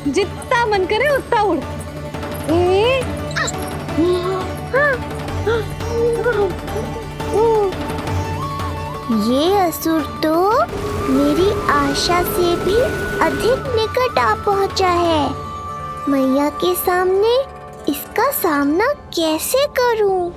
जितना मन करे उतना उड़। ये असुर तो मेरी आशा से भी अधिक निकट आ पहुंचा है। मैया के सामने इसका सामना कैसे करूं?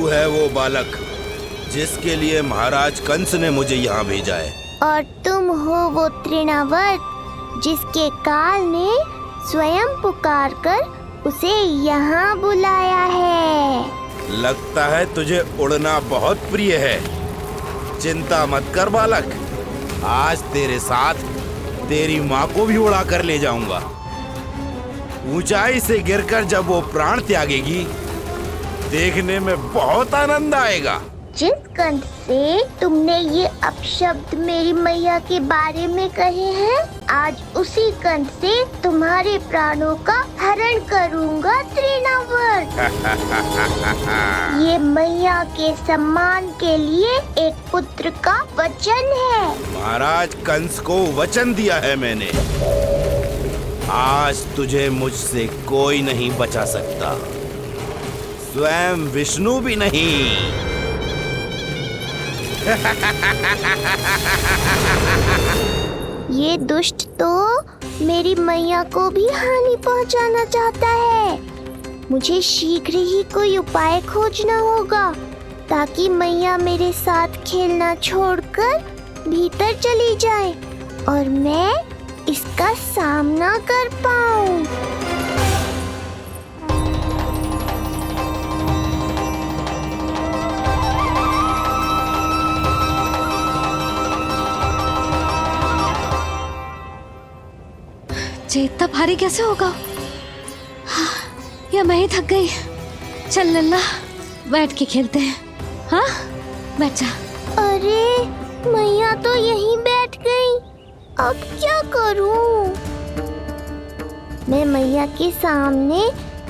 है वो बालक जिसके लिए महाराज कंस ने मुझे यहाँ भेजा है। और तुम हो वो तृणावर्त जिसके काल ने स्वयं पुकार कर उसे यहाँ बुलाया है। लगता है तुझे उड़ना बहुत प्रिय है। चिंता मत कर बालक, आज तेरे साथ तेरी माँ को भी उड़ा कर ले जाऊंगा। ऊंचाई से गिरकर जब वो प्राण त्यागेगी, देखने में बहुत आनंद आएगा। जिस कंठ से तुमने ये अपशब्द मेरी मैया के बारे में कहे हैं, आज उसी कंठ से तुम्हारे प्राणों का हरण करूंगा तृणावर्त। ये मैया के सम्मान के लिए एक पुत्र का वचन है। महाराज कंस को वचन दिया है मैंने। आज तुझे मुझसे कोई नहीं बचा सकता, स्वयं विष्णु भी नहीं। ये दुष्ट तो मेरी मैया को भी हानि पहुंचाना चाहता है। मुझे शीघ्र ही कोई उपाय खोजना होगा ताकि मैया मेरे साथ खेलना छोड़कर भीतर चली जाए और मैं इसका सामना कर पाऊं। ये इतना भारी कैसे होगा? हाँ, या मैं ही थक गई। चल लल्ला, बैठ के खेलते हैं। हाँ, बैठ जा। अरे मैया तो यहीं बैठ गई, अब क्या करूं? मैं मैया के सामने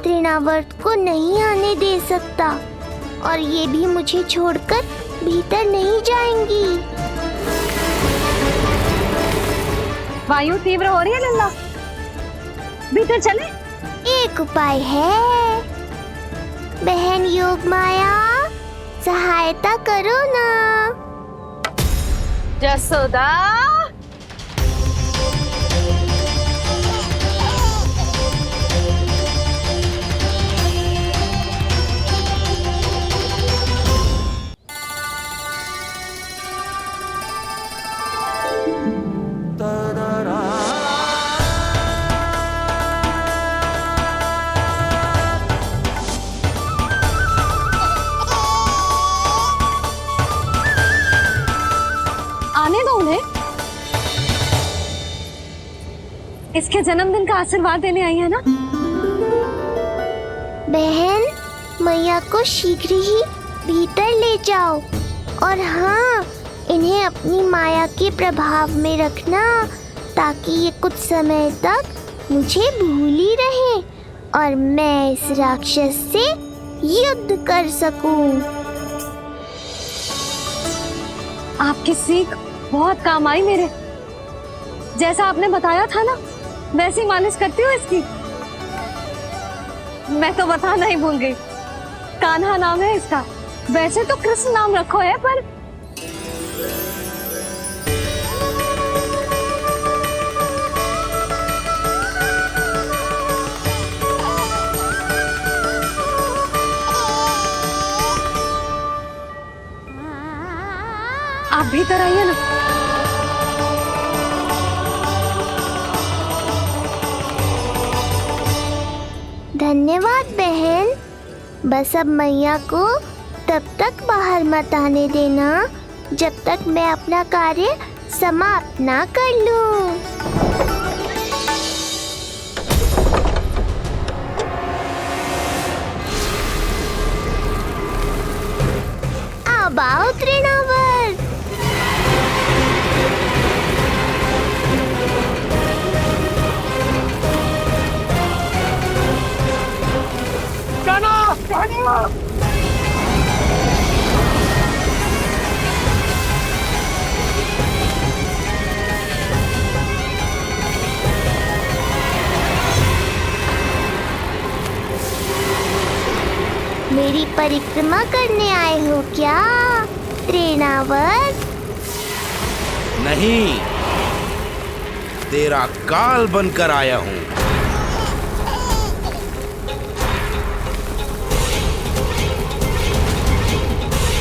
तृणावर्त को नहीं आने दे सकता और ये भी मुझे छोड़कर भीतर नहीं जाएंगी। वायु तीव्र हो रही है लल्ला, भीतर चले। एक उपाय है, बहन योग माया, सहायता करो ना। जसोदा, आने दो उन्हें। इसके जन्मदिन का आशीर्वाद देने आई है ना। बहन, मैया को शीघ्र ही भीतर ले जाओ और हाँ, इन्हें अपनी माया के प्रभाव में रखना ताकि ये कुछ समय तक मुझे भूली रहे और मैं इस राक्षस से युद्ध कर सकूं। आपकी सीख बहुत काम आई मेरे। जैसा आपने बताया था ना, वैसी मालिश करती हूँ इसकी। मैं तो बताना ही भूल गई, कान्हा नाम है इसका। वैसे तो कृष्ण नाम रखो है, पर आप भीतर आइए ना। धन्यवाद बहन। बस अब मैया को तब तक बाहर मत आने देना जब तक मैं अपना कार्य समाप्त ना कर लूं। अब आओ तृणावर्त। मेरी परिक्रमा करने आए हो क्या तृणावर्त? नहीं, तेरा काल बनकर आया हूँ।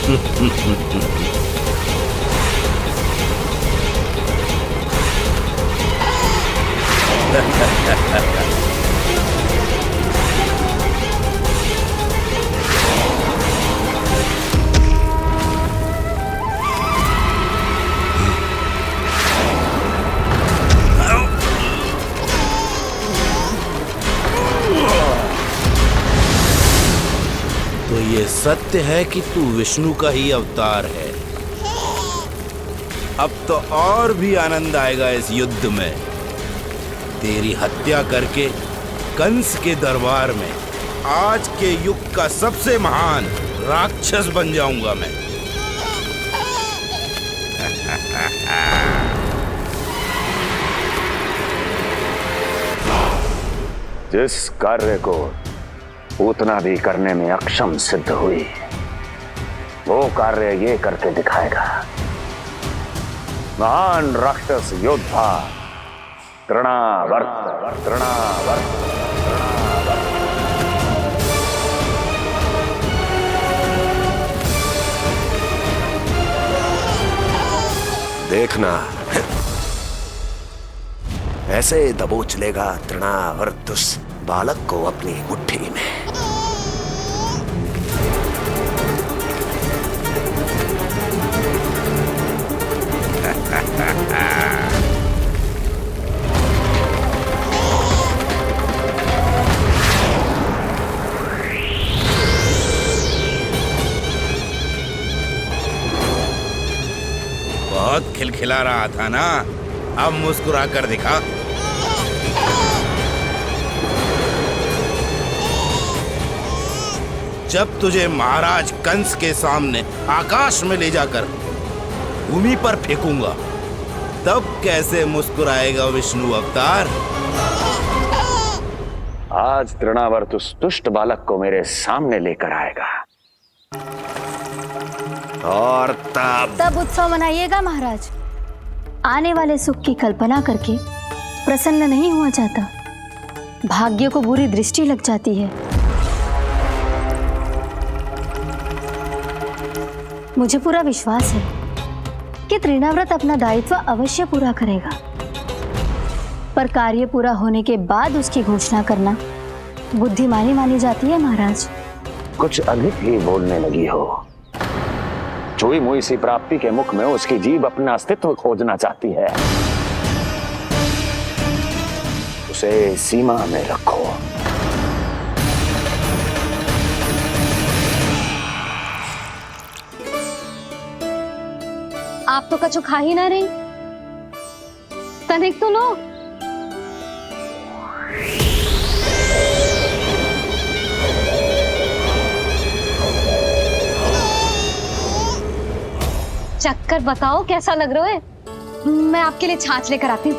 तो ये सत्य है कि तू विष्णु का ही अवतार है। अब तो और भी आनंद आएगा इस युद्ध में। तेरी हत्या करके कंस के दरबार में आज के युग का सबसे महान राक्षस बन जाऊंगा मैं। जिस कार्य को उतना भी करने में अक्षम सिद्ध हुई, वो कार्य ये करके दिखाएगा। महान राक्षस योद्धा तृणावर्त। देखना, ऐसे दबोच लेगा तृणावर्त उस बालक को अपनी मुट्ठी में। बहुत खिलखिला रहा था ना, अब मुस्कुरा कर दिखा। जब तुझे महाराज कंस के सामने आकाश में ले जाकर भूमि पर फेंकूंगा, तब कैसे मुस्कुराएगा विष्णु अवतार? आज तृणावर्त उस दुष्ट बालक को मेरे सामने लेकर आएगा और तब उत्सव मनाइएगा महाराज। आने वाले सुख की कल्पना करके प्रसन्न नहीं हुआ जाता, भाग्य को बुरी दृष्टि लग जाती है। मुझे पूरा विश्वास है कि तृणाव्रत अपना दायित्व अवश्य पूरा करेगा, पर कार्य पूरा होने के बाद उसकी घोषणा करना बुद्धिमानी मानी जाती है महाराज। कुछ अधिक ही बोलने लगी हो। चुई मुई सी प्राप्ति के मुख में उसकी जीभ अपना अस्तित्व खोजना चाहती है। उसे सीमा में रखो। आप तो कछु खा ही ना रही, तनिक तो लो। चक्कर बताओ कैसा लग रहा है? मैं आपके लिए छाछ लेकर आती हूँ।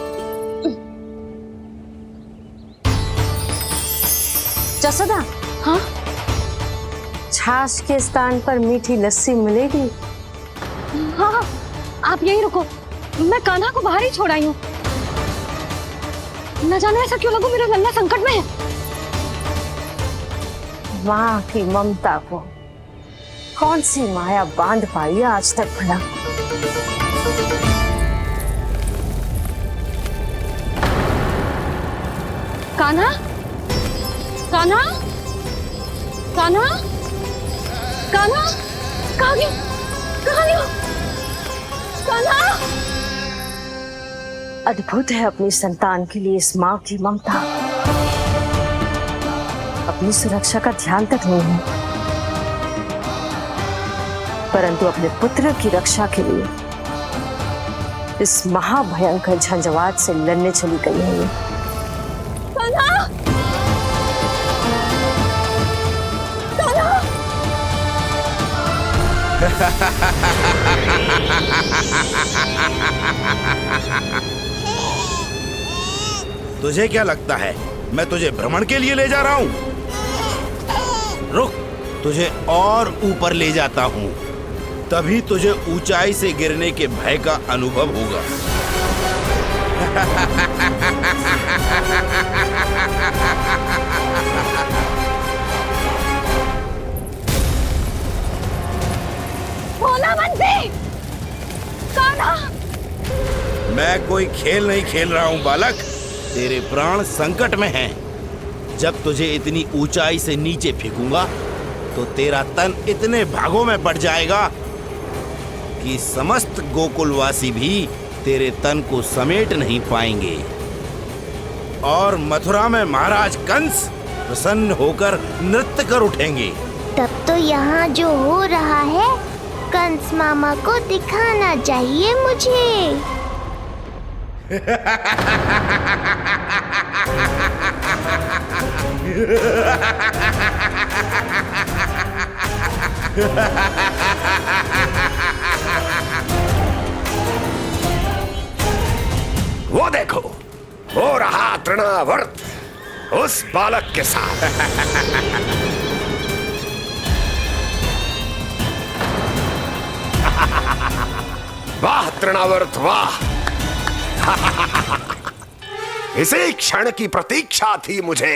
जसोदा, हाँ? छाछ के स्थान पर मीठी लस्सी मिलेगी। हाँ, आप यहीं रुको, मैं कान्हा को बाहर ही छोड़ आई हूँ। न जाने ऐसा क्यों लगो मेरा लल्ला संकट में है। माँ की ममता को कौन सी माया बांध पाई है आज तक भला? कान्हा, कान्हा, कान्हा, कान्हा, कहाँ गया? कहाँ गया? कान्हा! अद्भुत है अपनी संतान के लिए इस माँ की ममता। अपनी सुरक्षा का ध्यान तक नहीं है, परंतु अपने पुत्र की रक्षा के लिए इस महाभयंकर झंझावात से लड़ने चली गई है। कान्हा! कान्हा! तुझे क्या लगता है मैं तुझे भ्रमण के लिए ले जा रहा हूँ? रुक, तुझे और ऊपर ले जाता हूँ, तभी तुझे ऊंचाई से गिरने के भय का अनुभव होगा। कान्हा बंसी! कान्हा! मैं कोई खेल नहीं खेल रहा हूँ बालक। तेरे प्राण संकट में हैं। जब तुझे इतनी ऊंचाई से नीचे फेंकूंगा तो तेरा तन इतने भागों में बढ़ जाएगा कि समस्त गोकुलवासी भी तेरे तन को समेट नहीं पाएंगे। और मथुरा में महाराज कंस प्रसन्न होकर नृत्य कर उठेंगे। तब तो यहाँ जो हो रहा है कंस मामा को दिखाना चाहिए मुझे। वो देखो, हो रहा तृणावर्त उस बालक के साथ। वाह तृणावर्त वाह! इसी क्षण की प्रतीक्षा थी मुझे।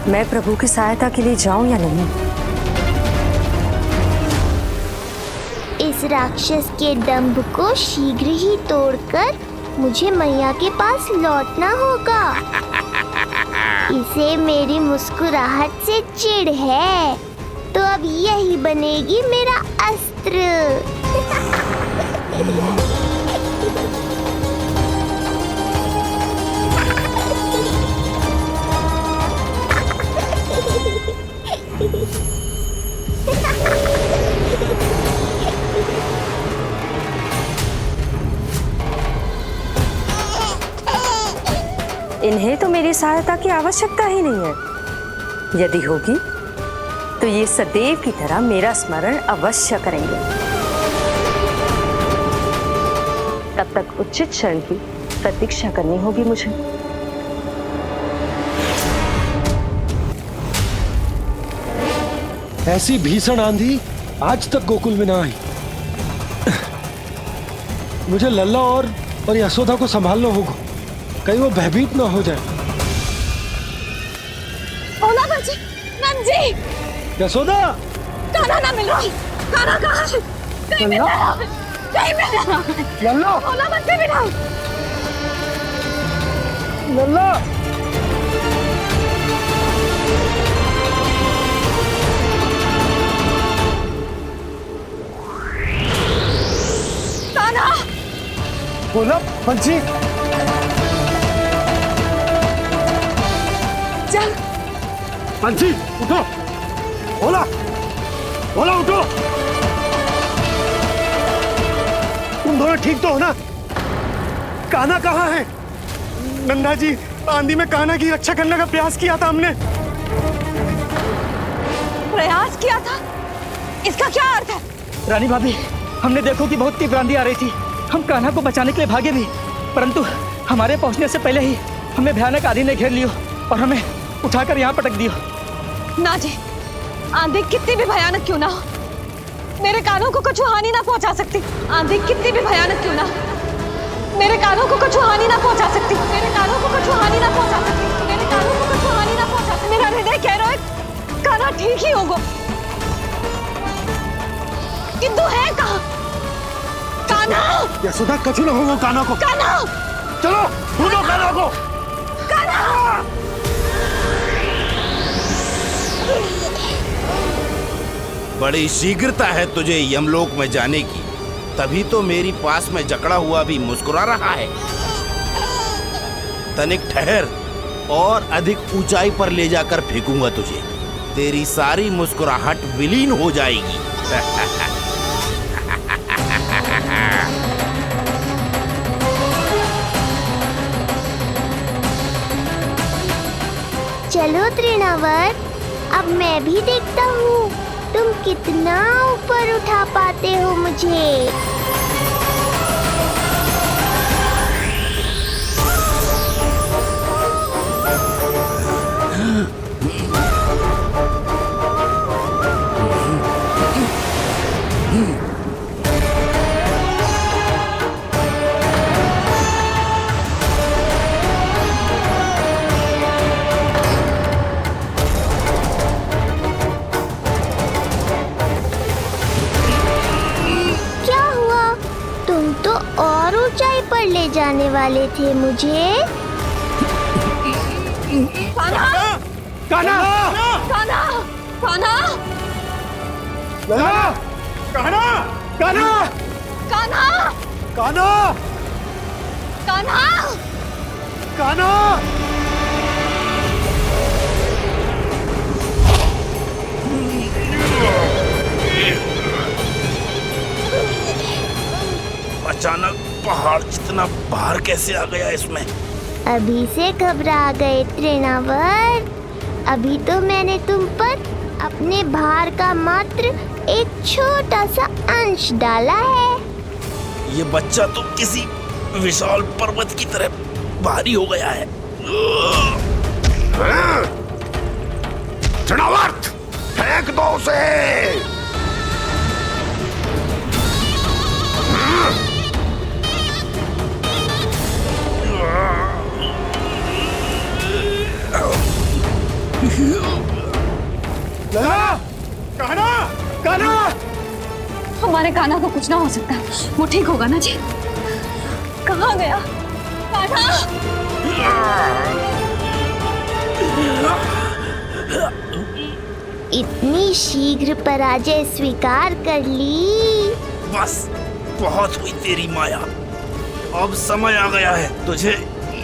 मैं प्रभु की सहायता के लिए जाऊं या नहीं? इस राक्षस के दंभ को शीघ्र ही तोड़कर मुझे मैया के पास लौटना होगा। इसे मेरी मुस्कुराहट से चिढ़ है, तो अब यही बनेगी मेरा अस्त्र। इन्हें तो मेरी सहायता की आवश्यकता ही नहीं है। यदि होगी तो ये सदैव की तरह मेरा स्मरण अवश्य करेंगे। तब तक उचित क्षण की प्रतीक्षा करनी होगी मुझे। ऐसी भीषण आंधी आज तक गोकुल में ना आई। मुझे लल्ला और यशोदा को संभालना होगा, कहीं वो भयभीत ना हो जाए। ओला बच्ची, नंजी! यशोदा! कान्हा ना मिल रहा। कान्हा कहाँ है? कहीं मिल रहा है। कहीं मिल रहा है। लल्ला! ओला बच्ची मिला। लल्ला! कान्हा! बोला बंसी! चल! बंसी उठो! बोला! बोला उठो! तुम दोनों ठीक तो हो ना? कान्हा कहाँ है? नंदा जी, आंधी में कान्हा की रक्षा करने का प्रयास किया था हमने। प्रयास किया था? इसका क्या अर्थ है? रानी भाभी, हमने देखो कि बहुत तीव्र आंधी आ रही थी। हम कान्हा को बचाने के लिए भागे भी, परंतु हमारे पहुंचने से पहले ही हमें भयानक आंधी ने घेर लियो और हमें उठाकर यहाँ पटक दियो। ना जी, आंधी कितनी भी भयानक क्यों ना हो, मेरे कानों को कुछ हानि ना पहुंचा सकती। आंधी कितनी भी भयानक क्यों ना हो, मेरे कानों को कुछ हानि ना पहुंचा सकती। मेरे कानों को कुछ हानि ना पहुंचा सकती। मेरे कानों को कुछ हानि ना पहुंचा सकती। मेरा हृदय कह रहा है कान्हा ठीक ही होगा, किंतु है कहाँ? कान्हा! यशोदा, कछु ना होगा कान्हा को। कान्हा! चलो ढूंढो कान्हा को। कान्हा! बड़ी शीघ्रता है तुझे यमलोक में जाने की, तभी तो मेरी पास में जकड़ा हुआ भी मुस्कुरा रहा है। तनिक ठहर, और अधिक ऊंचाई पर ले जाकर फेंकूंगा तुझे। तेरी सारी मुस्कुराहट विलीन हो जाएगी। चलो तृणावर्त, अब मैं भी देखता हूँ तुम कितना ऊपर उठा पाते हो मुझे। वाले थे मुझे? कान्हा! कान्हा! कान्हा! कान्हा! लला! कान्हा! कान्हा! कान्हा! कान्हा! कान्हा! कान्हा! अचानक पहाड़ जितना भार कैसे आ गया इसमें? अभी से घबरा गए तृणावर। अभी तो मैंने तुम पर अपने भार का मात्र एक छोटा सा अंश डाला है। ये बच्चा तो किसी विशाल पर्वत की तरह भारी हो गया है। तृणावर्त, फेंक दो उसे। लला! कान्हा! कान्हा! हमारे कान्हा को कुछ ना हो सकता, वो ठीक होगा ना जी? कहाँ गया कान्हा? इतनी शीघ्र पराजय स्वीकार कर ली। बस बहुत हुई तेरी माया। अब समय आ गया है, तुझे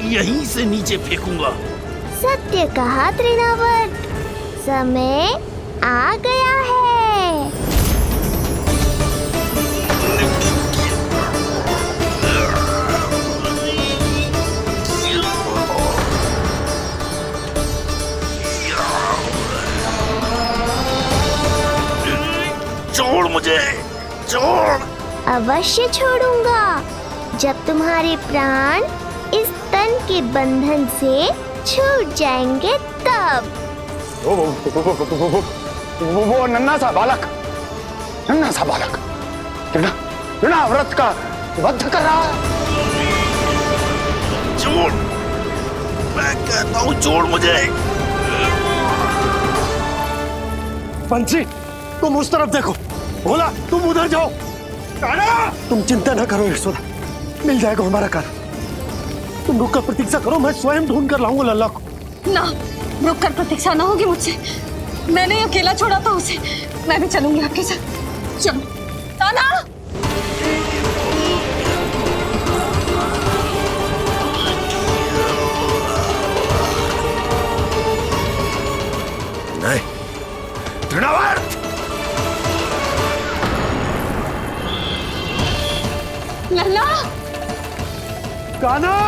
यहीं से नीचे फेंकूंगा। सत्य कहा तृणावर्त, समय आ गया है। छोड़ मुझे, छोड़। अवश्य छोड़ूंगा, जब तुम्हारे प्राण इस तन के बंधन से छूट जाएंगे तब। वो नन्हा सा बालक, तृणाव्रत का वध कर रहा है। छोड़, मैं कहता हूँ छोड़ मुझे। बंसी, तुम उस तरफ देखो। भोला, तुम उधर जाओ। कान्हा! तुम चिंता न करो यशोदा, मिल जाएगा हमारा कान्हा। तुम रुक कर प्रतीक्षा करो, मैं स्वयं ढूंढ कर लाऊंगा लल्ला को। ना, रुक कर प्रतीक्षा ना होगी मुझसे। मैंने अकेला छोड़ा था उसे, मैं भी चलूंगी आपके साथ। चलो कान्हा! नहीं, तृणावर्त! लल्ला! कान्हा!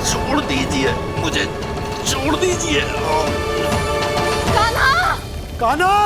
छोड़ दीजिए मुझे, छोड़ दीजिए। कान्हा! कान्हा!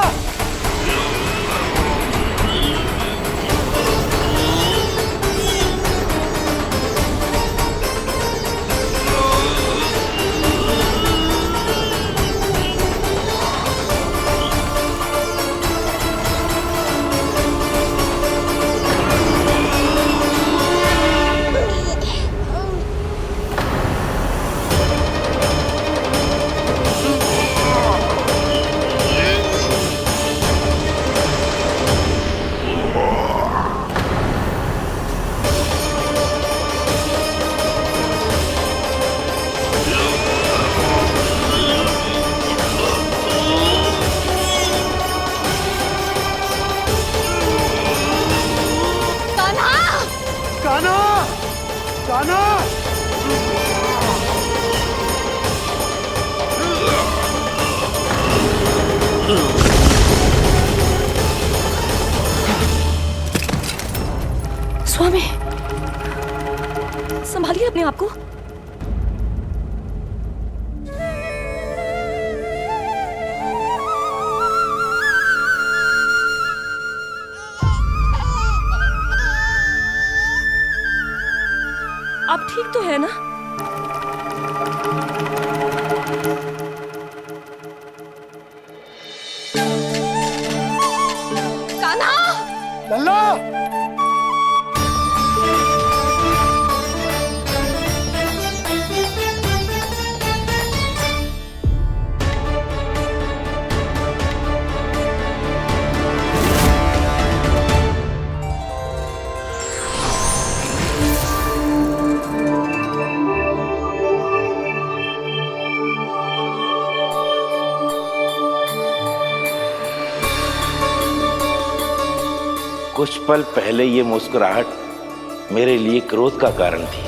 कुछ पल पहले ये मुस्कुराहट मेरे लिए क्रोध का कारण थी,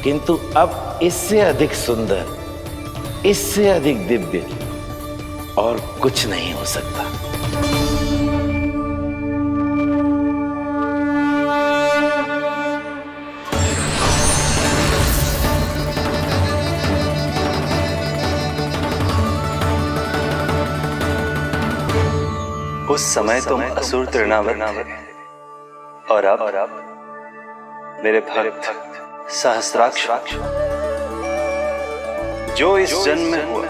किंतु अब इससे अधिक सुंदर, इससे अधिक दिव्य और कुछ नहीं हो सकता। उस समय तुम असुर तृणावर्त थे और अब मेरे भक्त सहस्त्राक्ष। जो इस जन्म में हुआ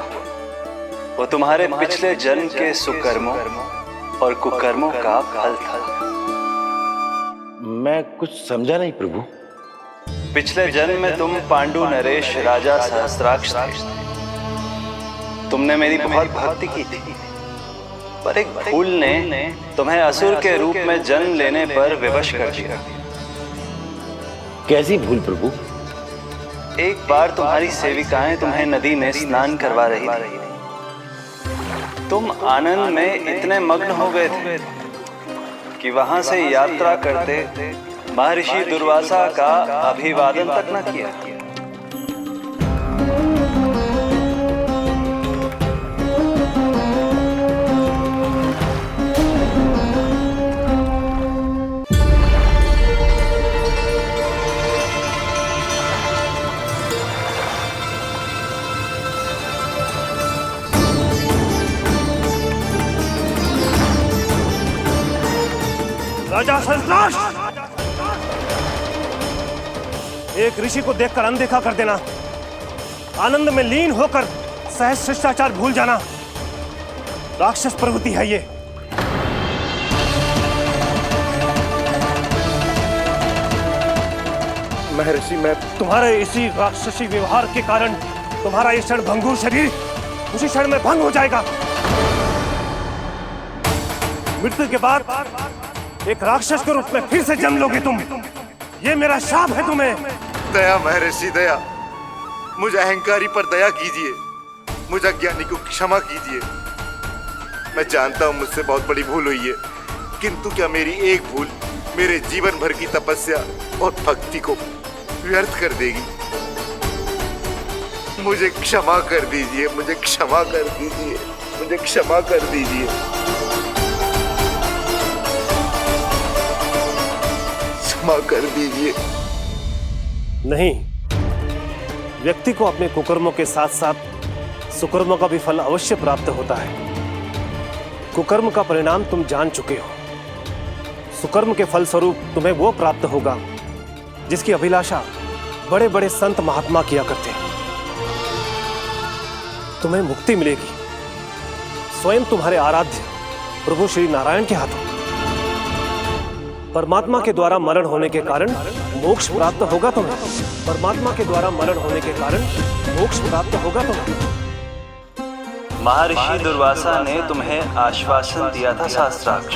वो तुम्हारे पिछले जन्म के सुकर्मों और कुकर्मों का फल था। मैं कुछ समझा नहीं प्रभु। पिछले जन्म में तुम पांडु नरेश राजा सहस्त्राक्ष थे। तुमने मेरी बहुत भक्ति की थी, पर एक भूल ने तुम्हें असुर के रूप में जन्म लेने पर विवश कर दिया। कैसी भूल प्रभु? एक बार तुम्हारी सेविकाएं तुम्हें नदी में स्नान करवा रही थी। तुम आनंद में इतने मग्न हो गए थे कि वहां से यात्रा करते महर्षि दुर्वासा का अभिवादन तक न किया। राजा सहस्त्राक्ष, एक ऋषि को देखकर अनदेखा कर देना, आनंद में लीन होकर सहज शिष्टाचार भूल जाना, राक्षस प्रवृत्ति है ये। महर्षि, मैं तुम्हारे इसी राक्षसी व्यवहार के कारण तुम्हारा ये क्षण भंगुर शरीर उसी क्षण में भंग हो जाएगा। मृत्यु के बाद एक राक्षस के रूप में फिर से जन्म लोगे तुम। ये मेरा शाप है तुम्हें। दया महर्षि दया, मुझे अहंकारी पर दया कीजिए, मुझे अज्ञानी को क्षमा कीजिए। मैं जानता हूँ मुझसे बहुत बड़ी भूल हुई है, किंतु क्या मेरी एक भूल मेरे जीवन भर की तपस्या और भक्ति को व्यर्थ कर देगी? मुझे क्षमा कर दीजिए, मुझे क्षमा कर दीजिए, मुझे क्षमा कर दीजिए। क्षमा कर दीजिए। नहीं, व्यक्ति को अपने कुकर्मों के साथ साथ सुकर्मों का भी फल अवश्य प्राप्त होता है। कुकर्म का परिणाम तुम जान चुके हो। सुकर्म के फल स्वरूप तुम्हें वो प्राप्त होगा जिसकी अभिलाषा बड़े बड़े संत महात्मा किया करते हैं। तुम्हें मुक्ति मिलेगी स्वयं तुम्हारे आराध्य प्रभु श्री नारायण के हाथों। परमात्मा के द्वारा मरण होने के कारण मोक्ष प्राप्त होगा तुम्हें। परमात्मा के द्वारा मरण होने के कारण मोक्ष प्राप्त होगा तुम्हें। महर्षि दुर्वासा ने तुम्हें आश्वासन दिया था सहस्त्राक्ष,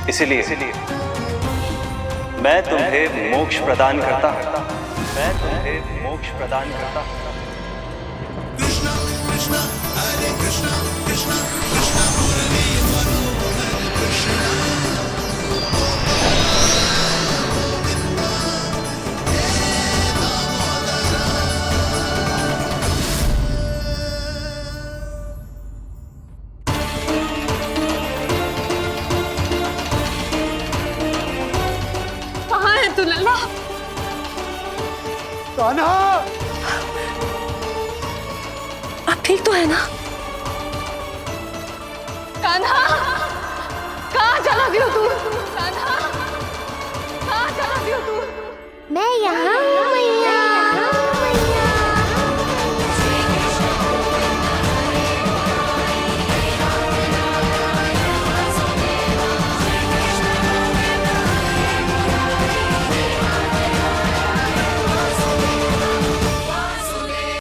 इसलिए मैं तुम्हें मोक्ष प्रदान करता हूं। मैं तुम्हें मोक्ष प्रदान करता हूं। कृष्णा कृष्णा हरे कृष्णा कृष्णा कृष्णा मुरली मनोहर कृष्णा। कहाँ है तू लल्ला? कान्हा, आप ठीक तो है ना? कान्हा, कहाँ चला गया तू? कान्हा, कहाँ चला गया तू? मैं यहाँ हूँ मैया।